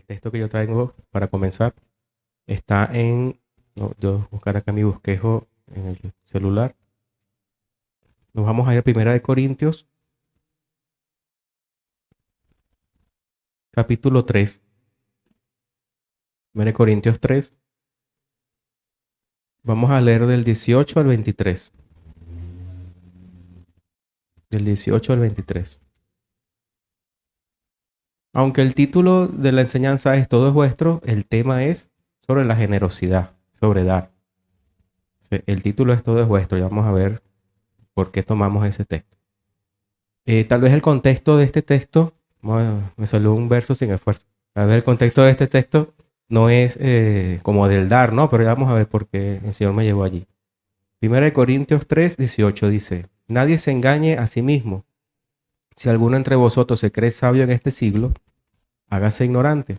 texto que yo traigo para comenzar está en, no, yo buscar acá mi bosquejo en el celular. Nos vamos a ir a Primera de Corintios, capítulo 3. Primera de Corintios 3. Vamos a leer del 18 al 23. Del 18 al 23. Aunque el título de la enseñanza es Todo es vuestro, el tema es sobre la generosidad, sobre dar. El título es Todo es vuestro y vamos a ver por qué tomamos ese texto. Tal vez el contexto de este texto, me salió un verso sin esfuerzo. Tal vez el contexto de este texto no es como del dar, ¿no? Pero ya vamos a ver por qué el Señor me llevó allí. Primera de Corintios 3, 18 dice: Nadie se engañe a sí mismo. Si alguno entre vosotros se cree sabio en este siglo, hágase ignorante,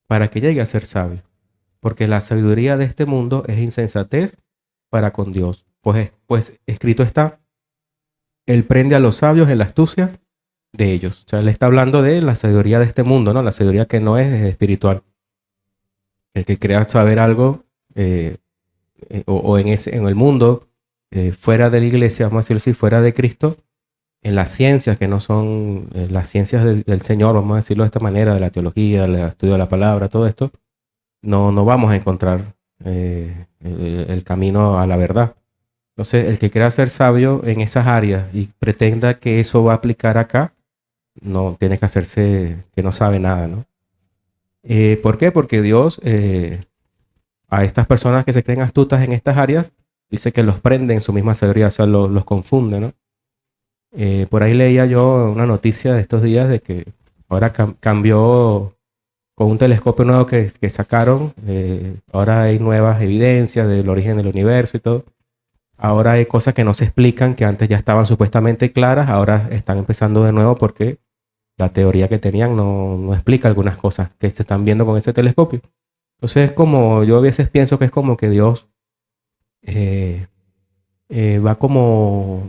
para que llegue a ser sabio. Porque la sabiduría de este mundo es insensatez para con Dios. Pues escrito está: Él prende a los sabios en la astucia de ellos. O sea, él está hablando de la sabiduría de este mundo, ¿no? La sabiduría que no es espiritual. El que crea saber algo o en el mundo, fuera de la iglesia, vamos a decirlo así, fuera de Cristo, en las ciencias que no son las ciencias del Señor, vamos a decirlo de esta manera, de la teología, el estudio de la palabra, todo esto, no vamos a encontrar el camino a la verdad. Entonces, el que quiera ser sabio en esas áreas y pretenda que eso va a aplicar acá, no tiene que hacerse que no sabe nada, ¿no? ¿Por qué? Porque Dios a estas personas que se creen astutas en estas áreas dice que los prende en su misma sabiduría, o sea, los confunde, ¿no? Por ahí leía yo una noticia de estos días de que ahora cambió con un telescopio nuevo que sacaron, ahora hay nuevas evidencias del origen del universo y todo. Ahora hay cosas que no se explican, que antes ya estaban supuestamente claras, ahora están empezando de nuevo porque la teoría que tenían no explica algunas cosas que se están viendo con ese telescopio. Entonces, como yo a veces pienso que es como que Dios eh, va como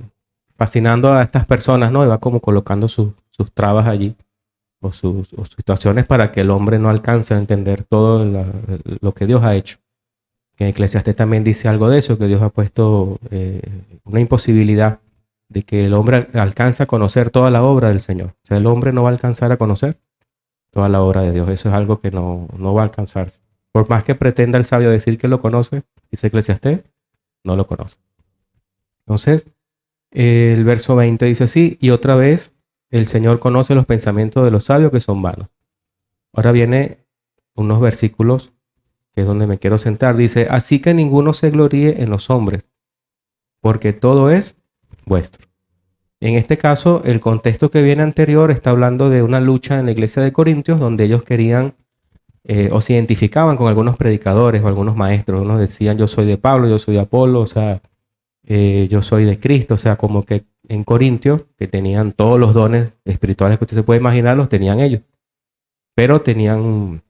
fascinando a estas personas, ¿no? Y va como colocando sus trabas allí o sus situaciones para que el hombre no alcance a entender todo lo que Dios ha hecho. Que en Eclesiastés también dice algo de eso, que Dios ha puesto una imposibilidad de que el hombre alcance a conocer toda la obra del Señor. O sea, el hombre no va a alcanzar a conocer toda la obra de Dios. Eso es algo que no va a alcanzarse. Por más que pretenda el sabio decir que lo conoce, dice Eclesiastés, no lo conoce. Entonces, el verso 20 dice así: y otra vez, el Señor conoce los pensamientos de los sabios que son vanos. Ahora viene unos versículos que es donde me quiero sentar. Dice: así que ninguno se gloríe en los hombres, porque todo es vuestro. En este caso, el contexto que viene anterior está hablando de una lucha en la iglesia de Corintios, donde ellos querían o se identificaban con algunos predicadores o algunos maestros. Unos decían: yo soy de Pablo, yo soy de Apolo, o sea, yo soy de Cristo. O sea, como que en Corintios, que tenían todos los dones espirituales que usted se puede imaginar, los tenían ellos. Pero tenían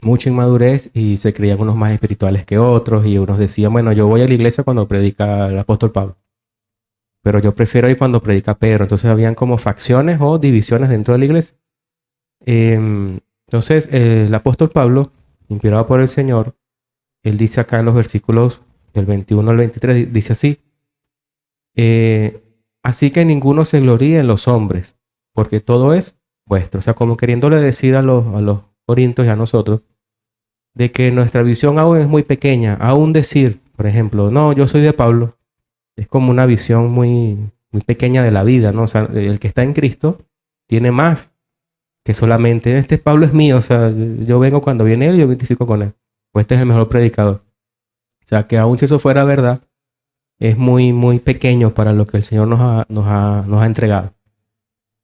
mucha inmadurez y se creían unos más espirituales que otros, y unos decían: bueno, yo voy a la iglesia cuando predica el apóstol Pablo, pero yo prefiero ir cuando predica Pedro. Entonces habían como facciones o divisiones dentro de la iglesia. Entonces el apóstol Pablo, inspirado por el Señor, él dice acá en los versículos del 21 al 23, dice así: así que ninguno se gloríe en los hombres, porque todo es vuestro. O sea, como queriéndole decir a los corintios y a nosotros, de que nuestra visión aún es muy pequeña. Aún decir, por ejemplo, no, yo soy de Pablo, es como una visión muy pequeña de la vida, ¿no? O sea, el que está en Cristo tiene más que solamente: este Pablo es mío, o sea, yo vengo cuando viene él y yo me identifico con él. O este es el mejor predicador. O sea, que aún si eso fuera verdad, es muy pequeño para lo que el Señor nos ha entregado.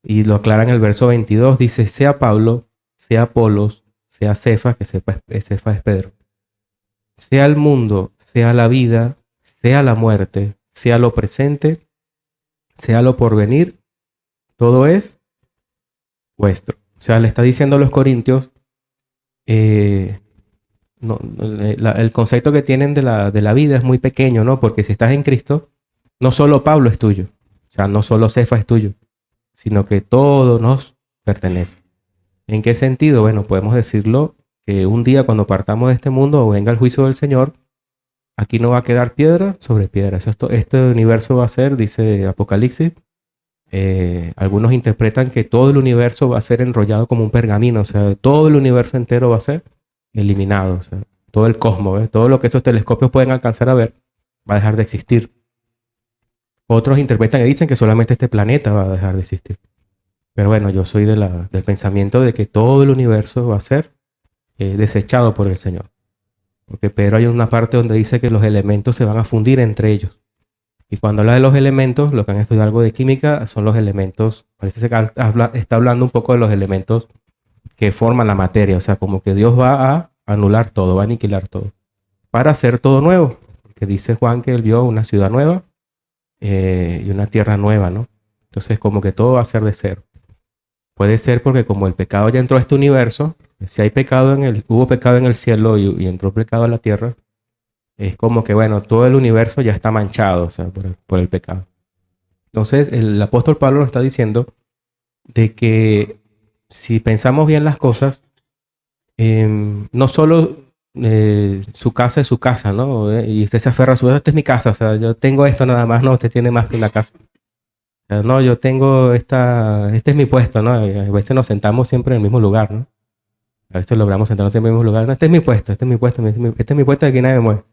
Y lo aclara en el verso 22, dice: sea Pablo, sea Apolos, sea Cefas, que Cefas es Pedro, sea el mundo, sea la vida, sea la muerte, sea lo presente, sea lo porvenir, todo es vuestro. O sea, le está diciendo a los corintios, el concepto que tienen de la vida es muy pequeño, ¿no? Porque si estás en Cristo, no solo Pablo es tuyo, o sea, no solo Cefas es tuyo, sino que todo nos pertenece. ¿En qué sentido? Bueno, podemos decirlo que un día cuando partamos de este mundo o venga el juicio del Señor, aquí no va a quedar piedra sobre piedra. Este universo va a ser, dice Apocalipsis, algunos interpretan que todo el universo va a ser enrollado como un pergamino, o sea, todo el universo entero va a ser eliminado, o sea, todo el cosmos, todo lo que esos telescopios pueden alcanzar a ver va a dejar de existir. Otros interpretan y dicen que solamente este planeta va a dejar de existir. Pero bueno, yo soy del pensamiento de que todo el universo va a ser desechado por el Señor. Porque Pedro hay una parte donde dice que los elementos se van a fundir entre ellos. Y cuando habla de los elementos, lo que han estudiado algo de química son los elementos, parece que está hablando un poco de los elementos que forman la materia. O sea, como que Dios va a anular todo, va a aniquilar todo. Para hacer todo nuevo. Porque dice Juan que él vio una ciudad nueva y una tierra nueva, ¿no? Entonces como que todo va a ser de cero. Puede ser porque como el pecado ya entró a este universo, si hay pecado hubo pecado en el cielo y entró pecado a la tierra, es como que, bueno, todo el universo ya está manchado, o sea, por el pecado. Entonces, el apóstol Pablo nos está diciendo de que si pensamos bien las cosas, no solo su casa es su casa, ¿no? Y usted se aferra a su casa, esta es mi casa, o sea, yo tengo esto nada más, no, usted tiene más que una casa. O sea, no, yo tengo este es mi puesto, ¿no? Y a veces nos sentamos siempre en el mismo lugar, ¿no? A veces logramos sentarnos en el mismo lugar, no, este es mi puesto, este es mi puesto, este es mi puesto, de aquí nadie me mueve.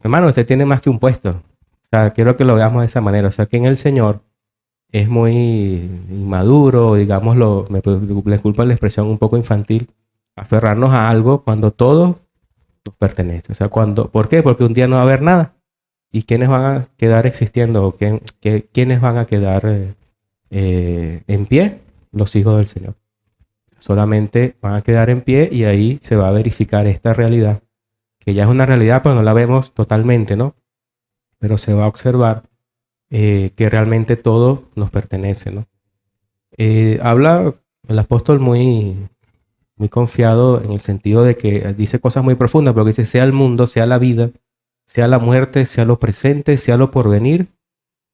Hermano, usted tiene más que un puesto. O sea, quiero que lo veamos de esa manera. O sea, que en el Señor es muy inmaduro, digámoslo, les disculpa la expresión un poco infantil, aferrarnos a algo cuando todo nos pertenece. O sea, ¿por qué? Porque un día no va a haber nada. ¿Y quiénes van a quedar existiendo? ¿O quiénes van a quedar en pie? Los hijos del Señor. Solamente van a quedar en pie y ahí se va a verificar esta realidad, que ya es una realidad, pero no la vemos totalmente, ¿no? Pero se va a observar que realmente todo nos pertenece, ¿no? Habla el apóstol muy, muy confiado en el sentido de que dice cosas muy profundas, pero que dice, sea el mundo, sea la vida, sea la muerte, sea lo presente, sea lo porvenir,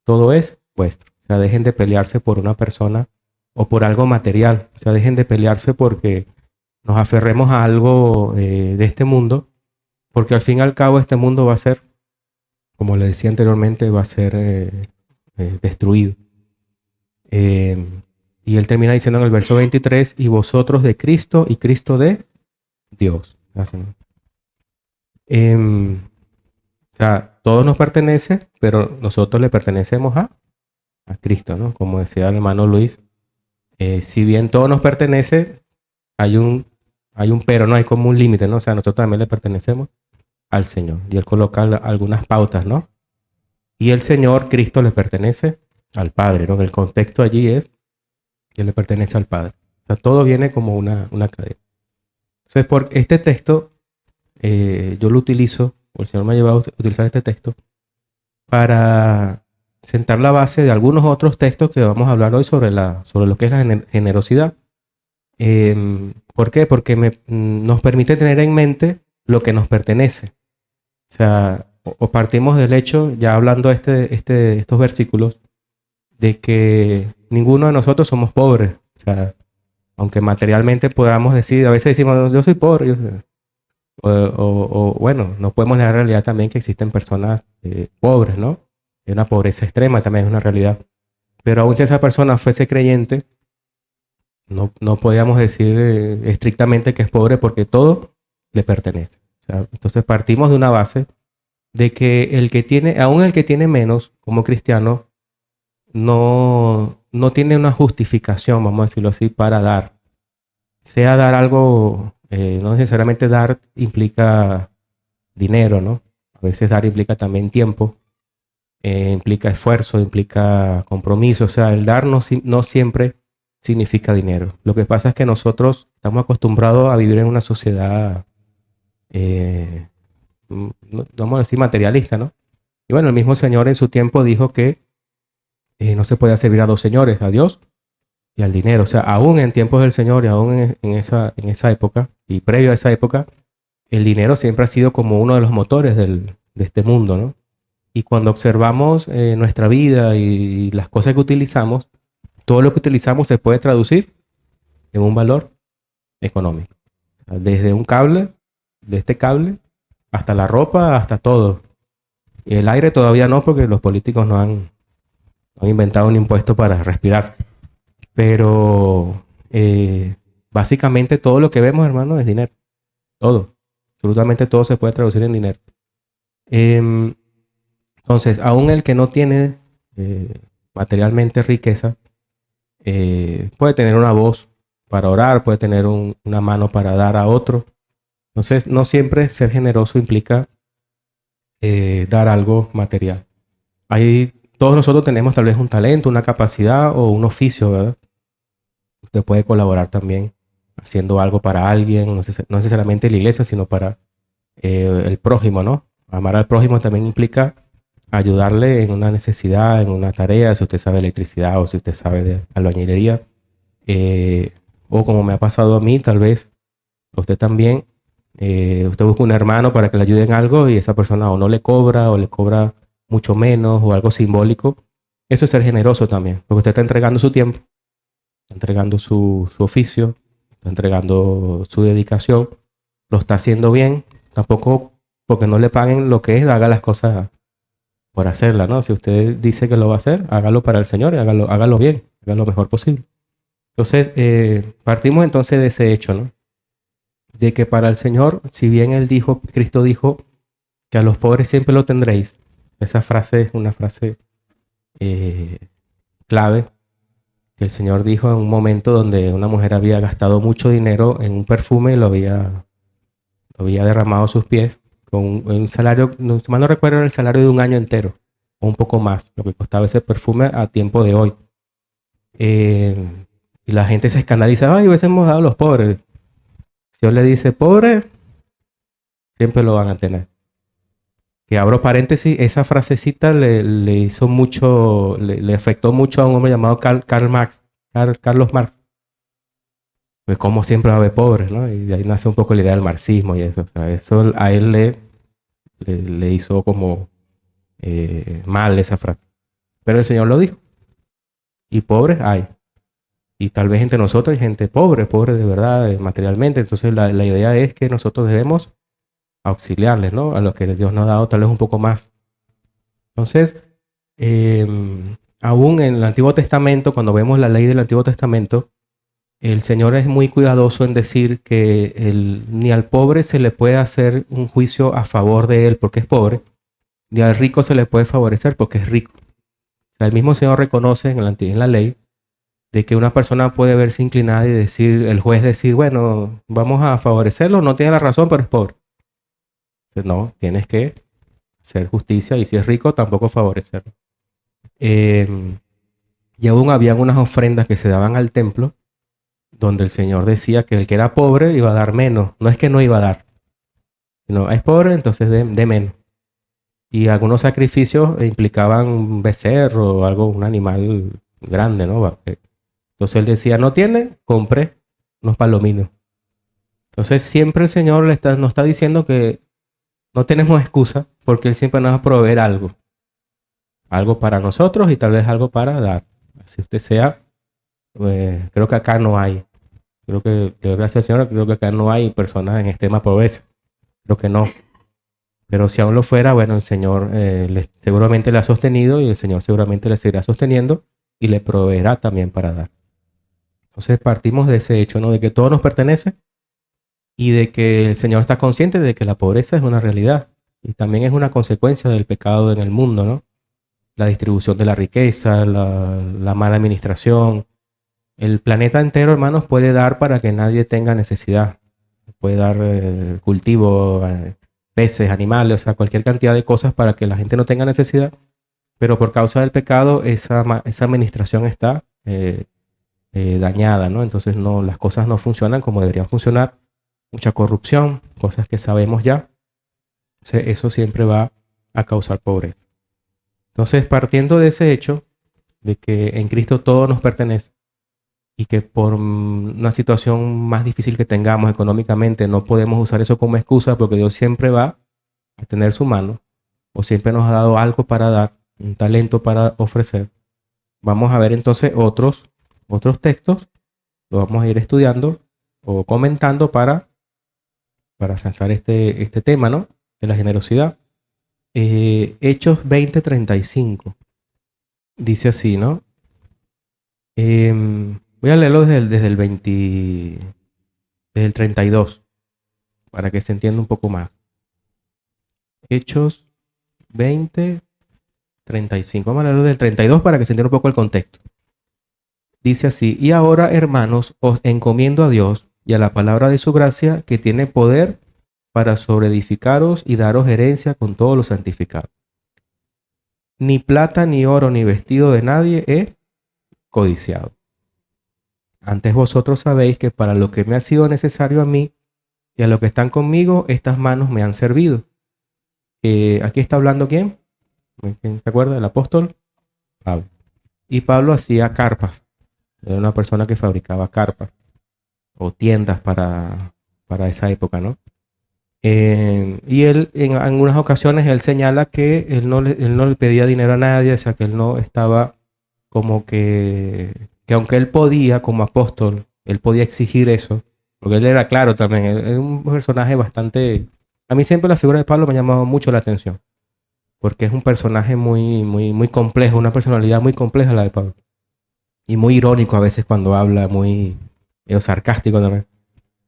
todo es vuestro. O sea, dejen de pelearse por una persona o por algo material. O sea, dejen de pelearse porque nos aferremos a algo de este mundo, porque al fin y al cabo este mundo va a ser, como le decía anteriormente, va a ser destruido. Y él termina diciendo en el verso 23, y vosotros de Cristo y Cristo de Dios. Así, ¿no? O sea, todo nos pertenece, pero nosotros le pertenecemos a Cristo, ¿no? Como decía el hermano Luis, si bien todo nos pertenece, hay un pero, ¿no? Hay como un límite, ¿no? O sea, nosotros también le pertenecemos al Señor. Y él coloca algunas pautas, ¿no? Y el Señor, Cristo, le pertenece al Padre, ¿no? El contexto allí es que le pertenece al Padre. O sea, todo viene como una cadena. Entonces, por este texto, yo lo utilizo, o el Señor me ha llevado a utilizar este texto, para sentar la base de algunos otros textos que vamos a hablar hoy sobre lo que es la generosidad. ¿Por qué? Porque nos permite tener en mente lo que nos pertenece. O sea, o partimos del hecho, ya hablando estos versículos, de que ninguno de nosotros somos pobres. O sea, aunque materialmente podamos decir, a veces decimos, yo soy pobre. Bueno, no podemos negar la realidad también que existen personas pobres, ¿no? Hay una pobreza extrema también es una realidad. Pero aun si esa persona fuese creyente, no podíamos decir estrictamente que es pobre porque todo le pertenece. O sea, entonces partimos de una base de que aún el que tiene menos como cristiano, no tiene una justificación, vamos a decirlo así, para dar. Sea dar algo, no necesariamente dar implica dinero, ¿no? A veces dar implica también tiempo, implica esfuerzo, implica compromiso. O sea, el dar no siempre significa dinero. Lo que pasa es que nosotros estamos acostumbrados a vivir en una sociedad, vamos a decir, materialista, ¿no? Y bueno, el mismo Señor en su tiempo dijo que no se podía servir a dos señores, a Dios y al dinero. O sea, aún en tiempos del Señor y aún en esa época y previo a esa época, el dinero siempre ha sido como uno de los motores de este mundo, ¿no? Y cuando observamos nuestra vida y las cosas que utilizamos, todo lo que utilizamos se puede traducir en un valor económico. O sea, desde un cable, de este cable, hasta la ropa, hasta todo. Y el aire todavía no, porque los políticos no han inventado un impuesto para respirar. Pero básicamente todo lo que vemos, hermano, es dinero. Todo. Absolutamente todo se puede traducir en dinero. Entonces, aún el que no tiene materialmente riqueza, puede tener una voz para orar, puede tener una mano para dar a otro. Entonces, no siempre ser generoso implica dar algo material. Todos nosotros tenemos tal vez un talento, una capacidad o un oficio, ¿verdad? Usted puede colaborar también haciendo algo para alguien, no necesariamente la iglesia, sino para el prójimo, ¿no? Amar al prójimo también implica ayudarle en una necesidad, en una tarea, si usted sabe electricidad o si usted sabe de albañilería. O como me ha pasado a mí, tal vez usted también, usted busca un hermano para que le ayude en algo y esa persona o no le cobra o le cobra mucho menos o algo simbólico. Eso es ser generoso también, porque usted está entregando su tiempo, está entregando su oficio, está entregando su dedicación, lo está haciendo bien. Tampoco porque no le paguen lo que es, haga las cosas por hacerla, ¿no? Si usted dice que lo va a hacer, hágalo para el Señor y hágalo bien, hágalo lo mejor posible. Entonces, partimos entonces de ese hecho, ¿no? De que para el Señor, si bien Cristo dijo que a los pobres siempre lo tendréis, esa frase es una frase clave que el Señor dijo en un momento donde una mujer había gastado mucho dinero en un perfume y lo había derramado a sus pies con un salario, no, si mal no recuerdo, el salario de un año entero o un poco más, lo que costaba ese perfume a tiempo de hoy. Y la gente se escandaliza, ay, hubiésemos dado a los pobres. Si Dios le dice pobre, siempre lo van a tener. Que abro paréntesis, esa frasecita le hizo mucho, le afectó mucho a un hombre llamado Carlos Marx. Pues como siempre va a haber pobres, ¿no? Y de ahí nace un poco la idea del marxismo y eso. O sea, eso a él le hizo como mal esa frase. Pero el Señor lo dijo. Y pobres hay. Y tal vez entre nosotros hay gente pobre de verdad, materialmente. Entonces la idea es que nosotros debemos auxiliarles, ¿no? A los que Dios nos ha dado tal vez un poco más. Entonces, aún en el Antiguo Testamento, cuando vemos la ley del Antiguo Testamento, el Señor es muy cuidadoso en decir que ni al pobre se le puede hacer un juicio a favor de él porque es pobre, ni al rico se le puede favorecer porque es rico. O sea, el mismo Señor reconoce en la ley de que una persona puede verse inclinada y el juez decir, bueno, vamos a favorecerlo, no tiene la razón, pero es pobre. Entonces, no, tienes que hacer justicia y si es rico, tampoco favorecerlo. Y aún habían unas ofrendas que se daban al templo donde el Señor decía que el que era pobre iba a dar menos. No es que no iba a dar, sino es pobre, entonces de menos. Y algunos sacrificios implicaban un becerro o algo, un animal grande, ¿no? Entonces él decía, no tiene, compre unos palominos. Entonces siempre el Señor nos está diciendo que no tenemos excusa porque Él siempre nos va a proveer algo. Algo para nosotros y tal vez algo para dar. Si usted sea, creo que acá no hay. Creo que, gracias al Señor, creo que acá no hay personas en extrema pobreza. Creo que no. Pero si aún lo fuera, bueno, el Señor seguramente le ha sostenido y el Señor seguramente le seguirá sosteniendo y le proveerá también para dar. Entonces partimos de ese hecho, ¿no? De que todo nos pertenece y de que el Señor está consciente de que la pobreza es una realidad y también es una consecuencia del pecado en el mundo, ¿no? La distribución de la riqueza, la mala administración. El planeta entero, hermanos, puede dar para que nadie tenga necesidad. Puede dar cultivo, peces, animales, o sea, cualquier cantidad de cosas para que la gente no tenga necesidad. Pero por causa del pecado, esa administración está dañada, ¿no? Entonces las cosas no funcionan como deberían funcionar. Mucha corrupción, cosas que sabemos ya. Entonces, eso siempre va a causar pobreza. Entonces, partiendo de ese hecho, de que en Cristo todo nos pertenece y que por una situación más difícil que tengamos económicamente no podemos usar eso como excusa porque Dios siempre va a tener su mano o siempre nos ha dado algo para dar, un talento para ofrecer. Vamos a ver entonces otros textos lo vamos a ir estudiando o comentando para afianzar este tema, ¿no? De la generosidad. Hechos 20:35. Dice así, ¿no? Voy a leerlo desde el 32, para que se entienda un poco más. Hechos 20:35. Vamos a leerlo del 32 para que se entienda un poco el contexto. Dice así: y ahora, hermanos, os encomiendo a Dios y a la palabra de su gracia, que tiene poder para sobreedificaros y daros herencia con todos los santificados. Ni plata, ni oro, ni vestido de nadie he codiciado. Antes vosotros sabéis que para lo que me ha sido necesario a mí y a los que están conmigo, estas manos me han servido. Aquí está hablando ¿quién? ¿Quién se acuerda? El apóstol Pablo. Y Pablo hacía carpas. Era una persona que fabricaba carpas o tiendas para esa época, ¿no? Y él, en algunas ocasiones, él señala que él no le pedía dinero a nadie, o sea, que él no estaba como que aunque él podía, como apóstol, él podía exigir eso, porque él era claro también, él era un personaje bastante... A mí siempre la figura de Pablo me ha llamado mucho la atención, porque es un personaje muy, muy, muy complejo, una personalidad muy compleja la de Pablo, y muy irónico a veces cuando habla, muy sarcástico también.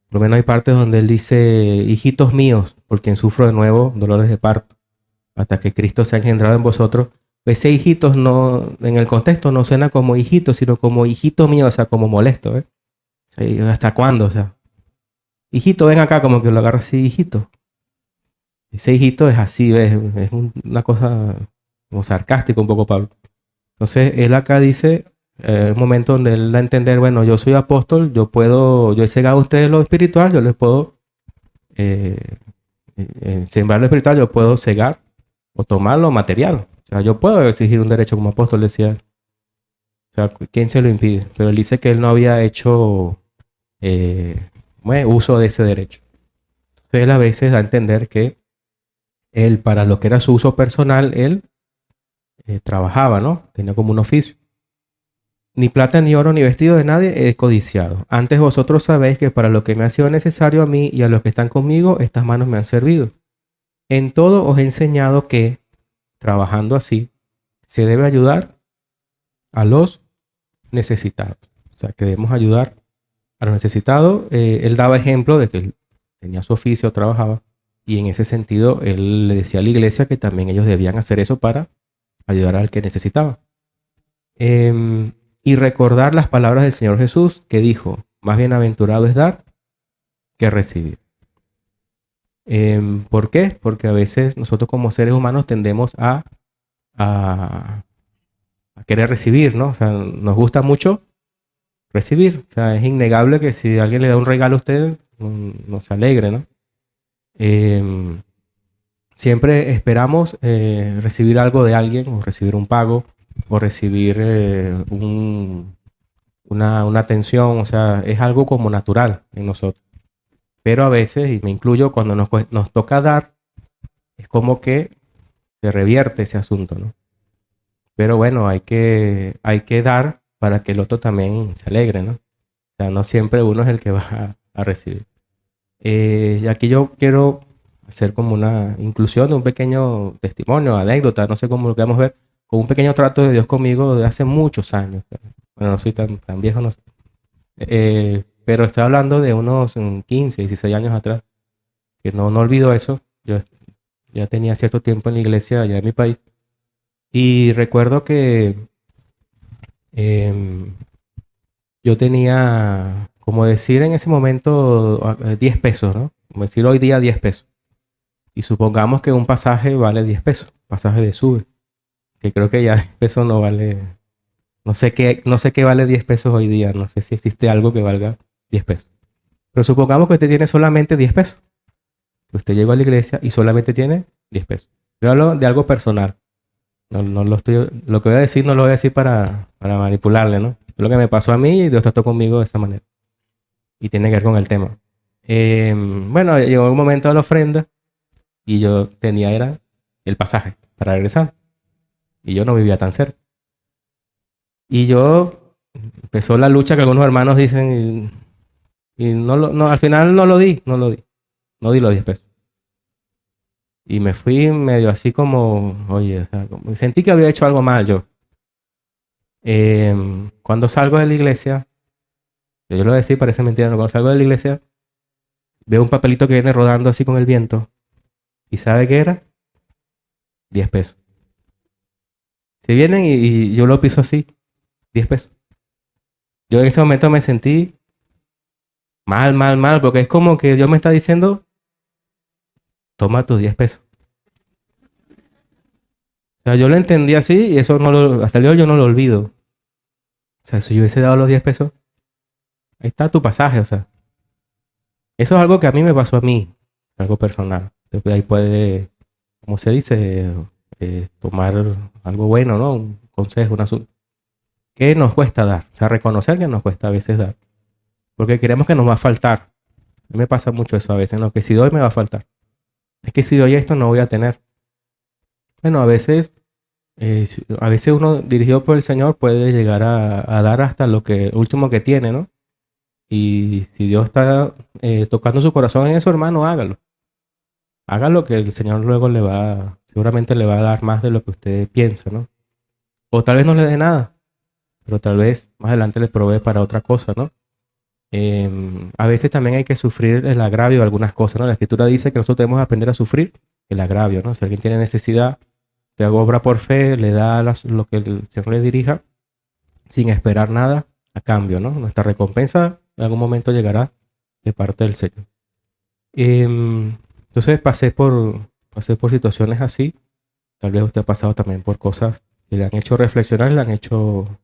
Por lo menos hay partes donde él dice: hijitos míos, por quien sufro de nuevo dolores de parto, hasta que Cristo se ha engendrado en vosotros. Ese hijitos no, en el contexto no suena como hijito, sino como hijito mío, o sea, como molesto, ¿eh? O sea, ¿y ¿hasta cuándo? O sea, hijito, ven acá, como que lo agarra así, hijito. Ese hijito es así, ¿ves? Es una cosa como sarcástica un poco, Pablo. Entonces, él acá dice, un momento donde él da a entender, bueno, yo soy apóstol, yo he cegado a ustedes lo espiritual, yo les puedo eh, sembrar lo espiritual, yo puedo cegar o tomar lo material. O sea, yo puedo exigir un derecho como apóstol, decía él. O sea, ¿quién se lo impide? Pero él dice que él no había hecho uso de ese derecho. Entonces él a veces da a entender que él, para lo que era su uso personal, él trabajaba, ¿no? Tenía como un oficio. Ni plata, ni oro, ni vestido de nadie he codiciado. Antes vosotros sabéis que para lo que me ha sido necesario a mí y a los que están conmigo, estas manos me han servido. En todo os he enseñado que, trabajando así, se debe ayudar a los necesitados. O sea, que debemos ayudar a los necesitados. Él daba ejemplo de que él tenía su oficio, trabajaba, y en ese sentido él le decía a la iglesia que también ellos debían hacer eso para ayudar al que necesitaba. Y recordar las palabras del Señor Jesús, que dijo: más bienaventurado es dar que recibir. ¿Por qué? Porque a veces nosotros como seres humanos tendemos a querer recibir, ¿no? O sea, nos gusta mucho recibir. O sea, es innegable que si alguien le da un regalo a usted, no se alegre, ¿no? Siempre esperamos recibir algo de alguien, o recibir un pago, o recibir una atención. O sea, es algo como natural en nosotros. Pero a veces, y me incluyo, cuando nos toca dar, es como que se revierte ese asunto, ¿no? Pero bueno, hay que dar para que el otro también se alegre, ¿no? O sea, no siempre uno es el que va a recibir. Y aquí yo quiero hacer como una inclusión de un pequeño testimonio, anécdota, no sé cómo lo queramos ver, con un pequeño trato de Dios conmigo de hace muchos años. Bueno, no soy tan viejo, no sé. Pero estoy hablando de unos 15, 16 años atrás, que no olvido eso. Yo ya tenía cierto tiempo en la iglesia allá en mi país. Y recuerdo que em, yo tenía, como decir en ese momento, 10 pesos, ¿no? Como decir hoy día 10 pesos. Y supongamos que un pasaje vale 10 pesos, pasaje de sube, que creo que ya 10 pesos no vale, no sé qué vale 10 pesos hoy día, no sé si existe algo que valga 10 pesos. Pero supongamos que usted tiene solamente 10 pesos. Usted llegó a la iglesia y solamente tiene 10 pesos. Yo hablo de algo personal. No lo que voy a decir no lo voy a decir para manipularle, ¿no? Es lo que me pasó a mí y Dios trató conmigo de esa manera. Y tiene que ver con el tema. Bueno, llegó un momento de la ofrenda y yo era el pasaje para regresar. Y yo no vivía tan cerca. Y yo empezó la lucha que algunos hermanos dicen y no, al final no lo di, no di los 10 pesos. Y me fui medio así como, oye, o sea, sentí que había hecho algo mal yo. Cuando salgo de la iglesia, yo lo voy a decir, parece mentira, ¿no? Cuando salgo de la iglesia, veo un papelito que viene rodando así con el viento. ¿Y sabe qué era? 10 pesos. Se vienen y yo lo piso así, 10 pesos. Yo en ese momento me sentí mal, porque es como que Dios me está diciendo, toma tus 10 pesos. O sea, yo lo entendí así y eso hasta el día de hoy yo no lo olvido. O sea, si yo hubiese dado los 10 pesos, ahí está tu pasaje, o sea. Eso es algo que a mí me pasó a mí, algo personal. Después ahí puede, como se dice, tomar algo bueno, ¿no? Un consejo, un asunto. ¿Qué nos cuesta dar? O sea, reconocer que nos cuesta a veces dar. Porque queremos que nos va a faltar. A mí me pasa mucho eso a veces, ¿no? Que si doy me va a faltar. Es que si doy esto no voy a tener. Bueno, a veces uno dirigido por el Señor puede llegar a dar hasta lo que último que tiene, ¿no? Y si Dios está tocando su corazón en eso, hermano, hágalo. Hágalo que el Señor luego seguramente le va a dar más de lo que usted piensa, ¿no? O tal vez no le dé nada, pero tal vez más adelante le provee para otra cosa, ¿no? A veces también hay que sufrir el agravio de algunas cosas, ¿no? La Escritura dice que nosotros debemos aprender a sufrir el agravio, ¿no? Si alguien tiene necesidad, te obra por fe, le da lo que el Señor le dirija, sin esperar nada a cambio, ¿no? Nuestra recompensa en algún momento llegará de parte del Señor. Entonces pasé por situaciones así. Tal vez usted ha pasado también por cosas que le han hecho reflexionar, le han hecho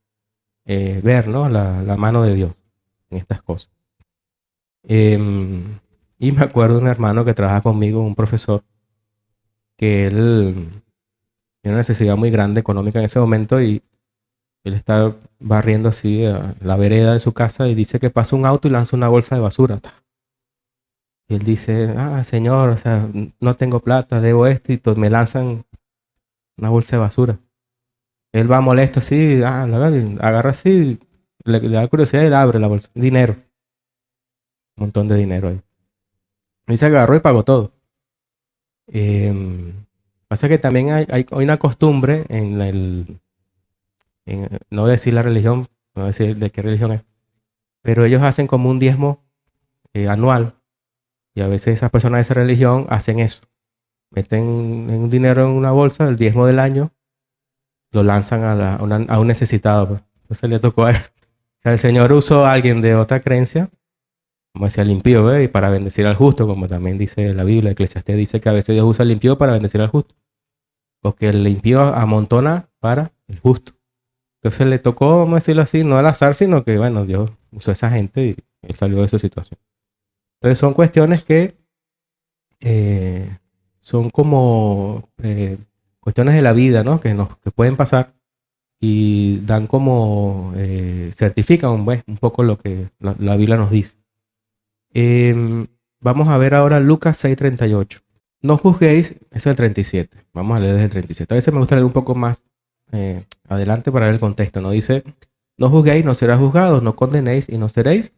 ver, ¿no? La mano de Dios en estas cosas. Y me acuerdo de un hermano que trabaja conmigo, un profesor, que él tiene una necesidad muy grande económica en ese momento y él está barriendo así la vereda de su casa y dice que pasa un auto y lanza una bolsa de basura. Y él dice, señor, o sea, no tengo plata, debo esto y me lanzan una bolsa de basura. Él va molesto así, agarra así, le da curiosidad y le abre la bolsa. Dinero, un montón de dinero ahí. Y se agarró y pagó todo. Pasa que también hay una costumbre no voy a decir la religión, no voy a decir de qué religión es, pero ellos hacen como un diezmo anual y a veces esas personas de esa religión hacen eso. Meten un dinero en una bolsa, el diezmo del año, lo lanzan a un necesitado. Pues. Entonces le tocó a él. O sea, el Señor usó a alguien de otra creencia, como decía el impío, ¿ve? Y para bendecir al justo, como también dice la Biblia, Eclesiastés dice que a veces Dios usa al impío para bendecir al justo. Porque el impío amontona para el justo. Entonces le tocó, vamos a decirlo así, no al azar, sino que, bueno, Dios usó a esa gente y él salió de su situación. Entonces son cuestiones que son como cuestiones de la vida, ¿no? Que pueden pasar y dan como, certifican un poco lo que la Biblia nos dice. Vamos a ver ahora Lucas 6:38. No juzguéis, es el 37. Vamos a leer desde el 37. A veces me gusta leer un poco más adelante para ver el contexto. No dice, no juzguéis, no serás juzgados, no condenéis y no seréis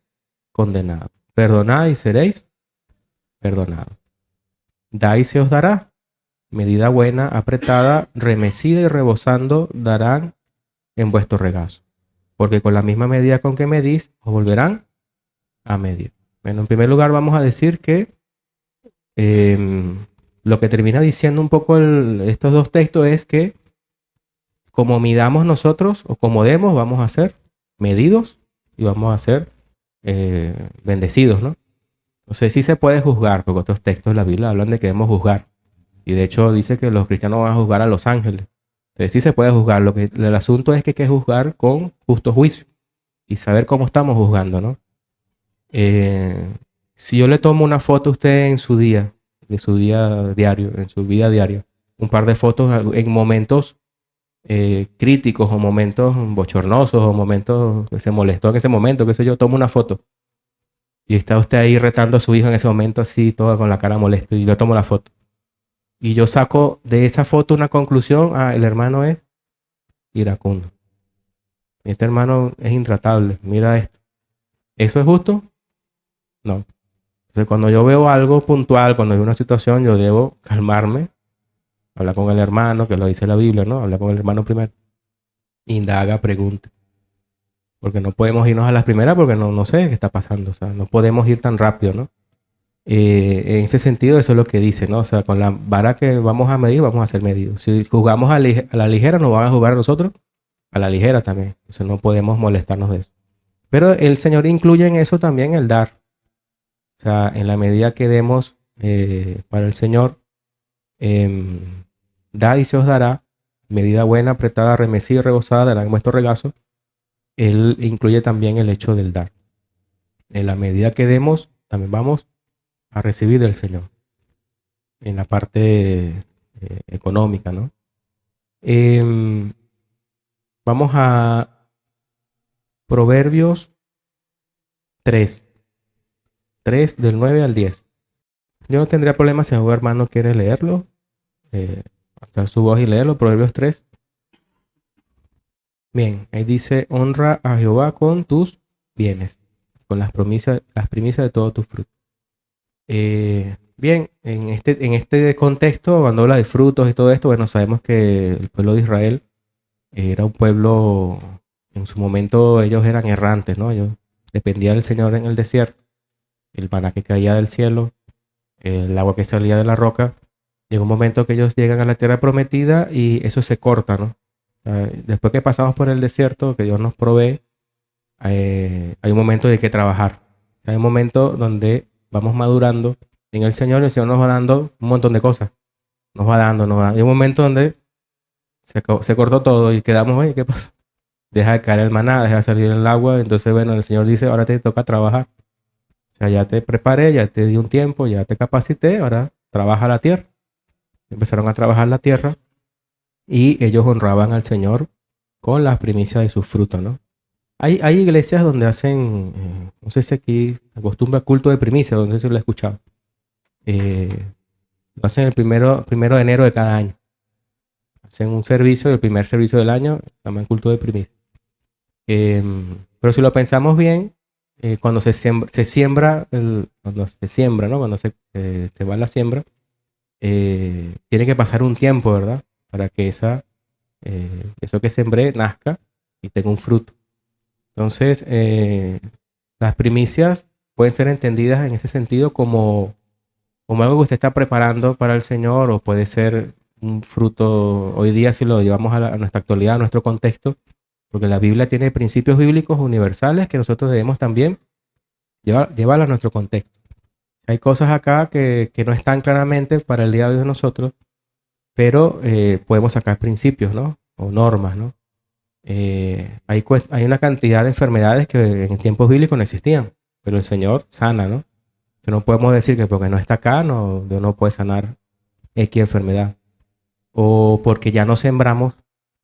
condenados. Perdonad y seréis perdonados. Da y se os dará. Medida buena, apretada, remecida y rebosando darán en vuestro regazo. Porque con la misma medida con que medís, os volverán a medir. Bueno, en primer lugar vamos a decir que lo que termina diciendo un poco estos dos textos es que como midamos nosotros o como demos, vamos a ser medidos y vamos a ser bendecidos, ¿no? Entonces sí se puede juzgar, porque otros textos de la Biblia hablan de que debemos juzgar. Y de hecho dice que los cristianos van a juzgar a los ángeles. Entonces sí se puede juzgar. El asunto es que hay que juzgar con justo juicio y saber cómo estamos juzgando, ¿no? Si yo le tomo una foto a usted en su día, de su día diario, en su vida diaria, un par de fotos en momentos críticos o momentos bochornosos o momentos que se molestó en ese momento, qué sé yo, tomo una foto y está usted ahí retando a su hijo en ese momento así, todo con la cara molesta y yo tomo la foto. Y yo saco de esa foto una conclusión, el hermano es iracundo. Este hermano es intratable, mira esto. ¿Eso es justo? No. Entonces, cuando yo veo algo puntual, cuando veo una situación, yo debo calmarme, hablar con el hermano, que lo dice la Biblia, ¿no? Hablar con el hermano primero. Indaga, pregunta. Porque no podemos irnos a las primeras porque no sé qué está pasando. O sea, no podemos ir tan rápido, ¿no? En ese sentido, eso es lo que dice, ¿no? O sea, con la vara que vamos a medir, vamos a ser medidos. Si jugamos a la ligera, nos van a jugar a nosotros a la ligera también. Entonces no podemos molestarnos de eso. Pero el Señor incluye en eso también el dar. O sea, en la medida que demos para el Señor, da y se os dará, medida buena, apretada, remecida y rebosada dará en vuestro regazo. Él incluye también el hecho del dar. En la medida que demos, también vamos a recibir del Señor. En la parte económica, ¿no? Em, vamos a Proverbios 3, 3 del 9 al 10. Yo no tendría problema si algún hermano quiere leerlo, alzar su voz y leerlo, Proverbios 3. Bien, ahí dice, honra a Jehová con tus bienes, con las primicias de todos tus frutos. Bien, en este contexto, cuando habla de frutos y todo esto, bueno, sabemos que el pueblo de Israel era un pueblo, en su momento ellos eran errantes, ¿no? Ellos dependían del Señor en el desierto, el maná que caía del cielo, el agua que salía de la roca. Llega un momento que ellos llegan a la tierra prometida y eso se corta, ¿no? Después que pasamos por el desierto, que Dios nos provee, hay un momento de que hay que trabajar. Hay un momento donde vamos madurando en el Señor y el Señor nos va dando un montón de cosas. Nos va dando, nos va dando. Hay un momento donde se cortó todo y quedamos, oye, ¿qué pasa? Deja de caer el maná, deja de salir el agua. Entonces, bueno, el Señor dice, ahora te toca trabajar. O sea, ya te preparé, ya te di un tiempo, ya te capacité, ahora trabaja la tierra. Empezaron a trabajar la tierra y ellos honraban al Señor con las primicias de sus frutos, ¿no? Hay iglesias donde hacen, no sé si aquí se acostumbra culto de primicia, no sé si lo he escuchado. Lo hacen el primero de enero de cada año. Hacen un servicio, el primer servicio del año, llaman culto de primicia. Pero si lo pensamos bien, cuando se siembra, cuando se siembra, ¿no? Cuando se va la siembra, tiene que pasar un tiempo, ¿verdad? Para que eso que sembré nazca y tenga un fruto. Entonces, las primicias pueden ser entendidas en ese sentido como algo que usted está preparando para el Señor, o puede ser un fruto, hoy día si lo llevamos a nuestra actualidad, a nuestro contexto, porque la Biblia tiene principios bíblicos universales que nosotros debemos también llevar a nuestro contexto. Hay cosas acá que no están claramente para el día de hoy de nosotros, pero podemos sacar principios, ¿no? O normas, ¿no? Hay una cantidad de enfermedades que en tiempos bíblicos no existían, pero el Señor sana, ¿no? Entonces no podemos decir que porque no está acá, Dios no puede sanar X enfermedad. O porque ya no sembramos,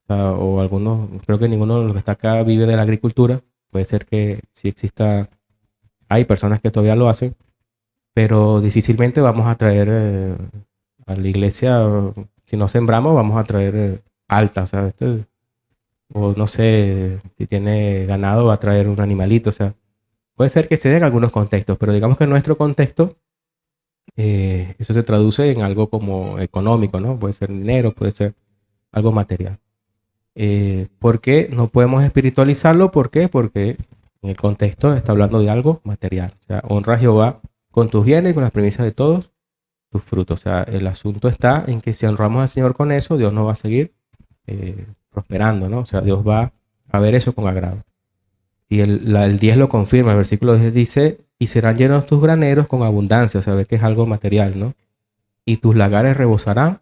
o algunos, creo que ninguno de los que está acá vive de la agricultura. Puede ser que sí exista, hay personas que todavía lo hacen, pero difícilmente vamos a traer a la iglesia, si no sembramos, vamos a traer alta, o sea, o no sé, si tiene ganado va a traer un animalito, o sea, puede ser que se den algunos contextos, pero digamos que en nuestro contexto eso se traduce en algo como económico, ¿no? Puede ser dinero, puede ser algo material. ¿Por qué no podemos espiritualizarlo? ¿Por qué? Porque en el contexto está hablando de algo material. O sea, honra a Jehová con tus bienes y con las premisas de todos tus frutos. O sea, el asunto está en que si honramos al Señor con eso, Dios nos va a seguir prosperando, ¿no? O sea, Dios va a ver eso con agrado. Y el 10 lo confirma, el versículo 10 dice, y serán llenos tus graneros con abundancia, o sea, ve que es algo material, ¿no? Y tus lagares rebosarán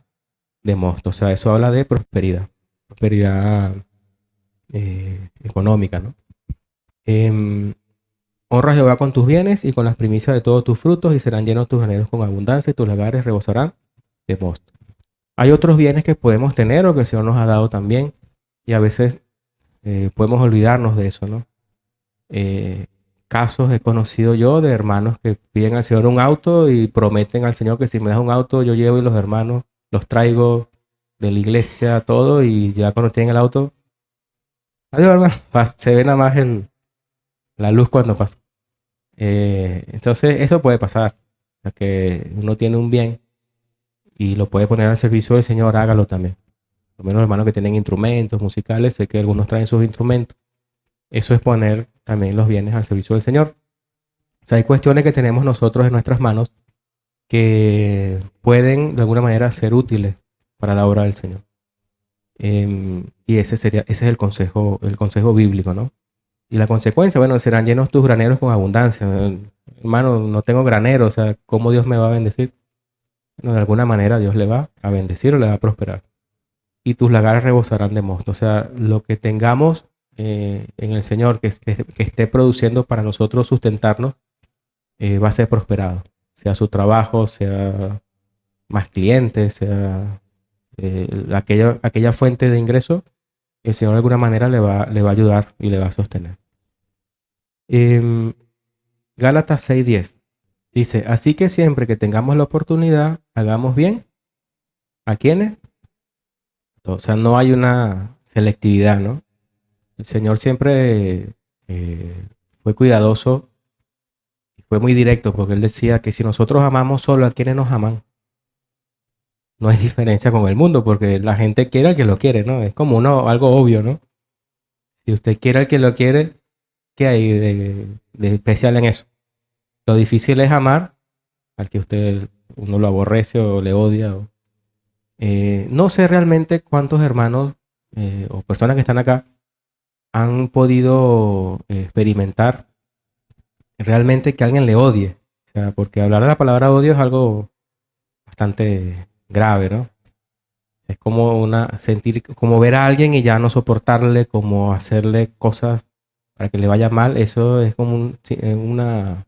de mosto, o sea, eso habla de prosperidad económica, ¿no? Honra a Jehová con tus bienes y con las primicias de todos tus frutos, y serán llenos tus graneros con abundancia, y tus lagares rebosarán de mosto. Hay otros bienes que podemos tener o que el Señor nos ha dado también, y a veces podemos olvidarnos de eso, ¿no? Casos he conocido yo de hermanos que piden al Señor un auto y prometen al Señor que si me das un auto yo llevo y los hermanos los traigo de la iglesia, todo, y ya cuando tienen el auto Adiós, hermano. Se ve nada más la luz cuando pasa. Entonces, eso puede pasar. O sea, que uno tiene un bien y lo puede poner al servicio del Señor, hágalo también. Por lo menos los hermanos que tienen instrumentos musicales, sé que algunos traen sus instrumentos. Eso es poner también los bienes al servicio del Señor. O sea, hay cuestiones que tenemos nosotros en nuestras manos que pueden de alguna manera ser útiles para la obra del Señor. Y ese es el consejo bíblico, ¿no? Y la consecuencia, bueno, serán llenos tus graneros con abundancia. Hermano, no tengo granero, o sea, ¿cómo Dios me va a bendecir? Bueno, de alguna manera Dios le va a bendecir o le va a prosperar. Y tus lagares rebosarán de mosto. O sea, lo que tengamos en el Señor que esté produciendo para nosotros sustentarnos, va a ser prosperado. Sea su trabajo, sea más clientes, sea aquella fuente de ingreso, el Señor de alguna manera le va a ayudar y le va a sostener. Em, Gálatas 6:10 dice, así que siempre que tengamos la oportunidad, hagamos bien. ¿A quiénes? O sea, no hay una selectividad, ¿no? El Señor siempre fue cuidadoso y fue muy directo porque Él decía que si nosotros amamos solo a quienes nos aman, no hay diferencia con el mundo porque la gente quiere al que lo quiere, ¿no? Es como algo obvio, ¿no? Si usted quiere al que lo quiere, ¿qué hay de especial en eso? Lo difícil es amar al que uno lo aborrece o le odia. No sé realmente cuántos hermanos o personas que están acá han podido experimentar realmente que alguien le odie. O sea, porque hablar de la palabra odio es algo bastante grave, ¿no? Es como sentir, como ver a alguien y ya no soportarle, como hacerle cosas para que le vaya mal. Eso es como una,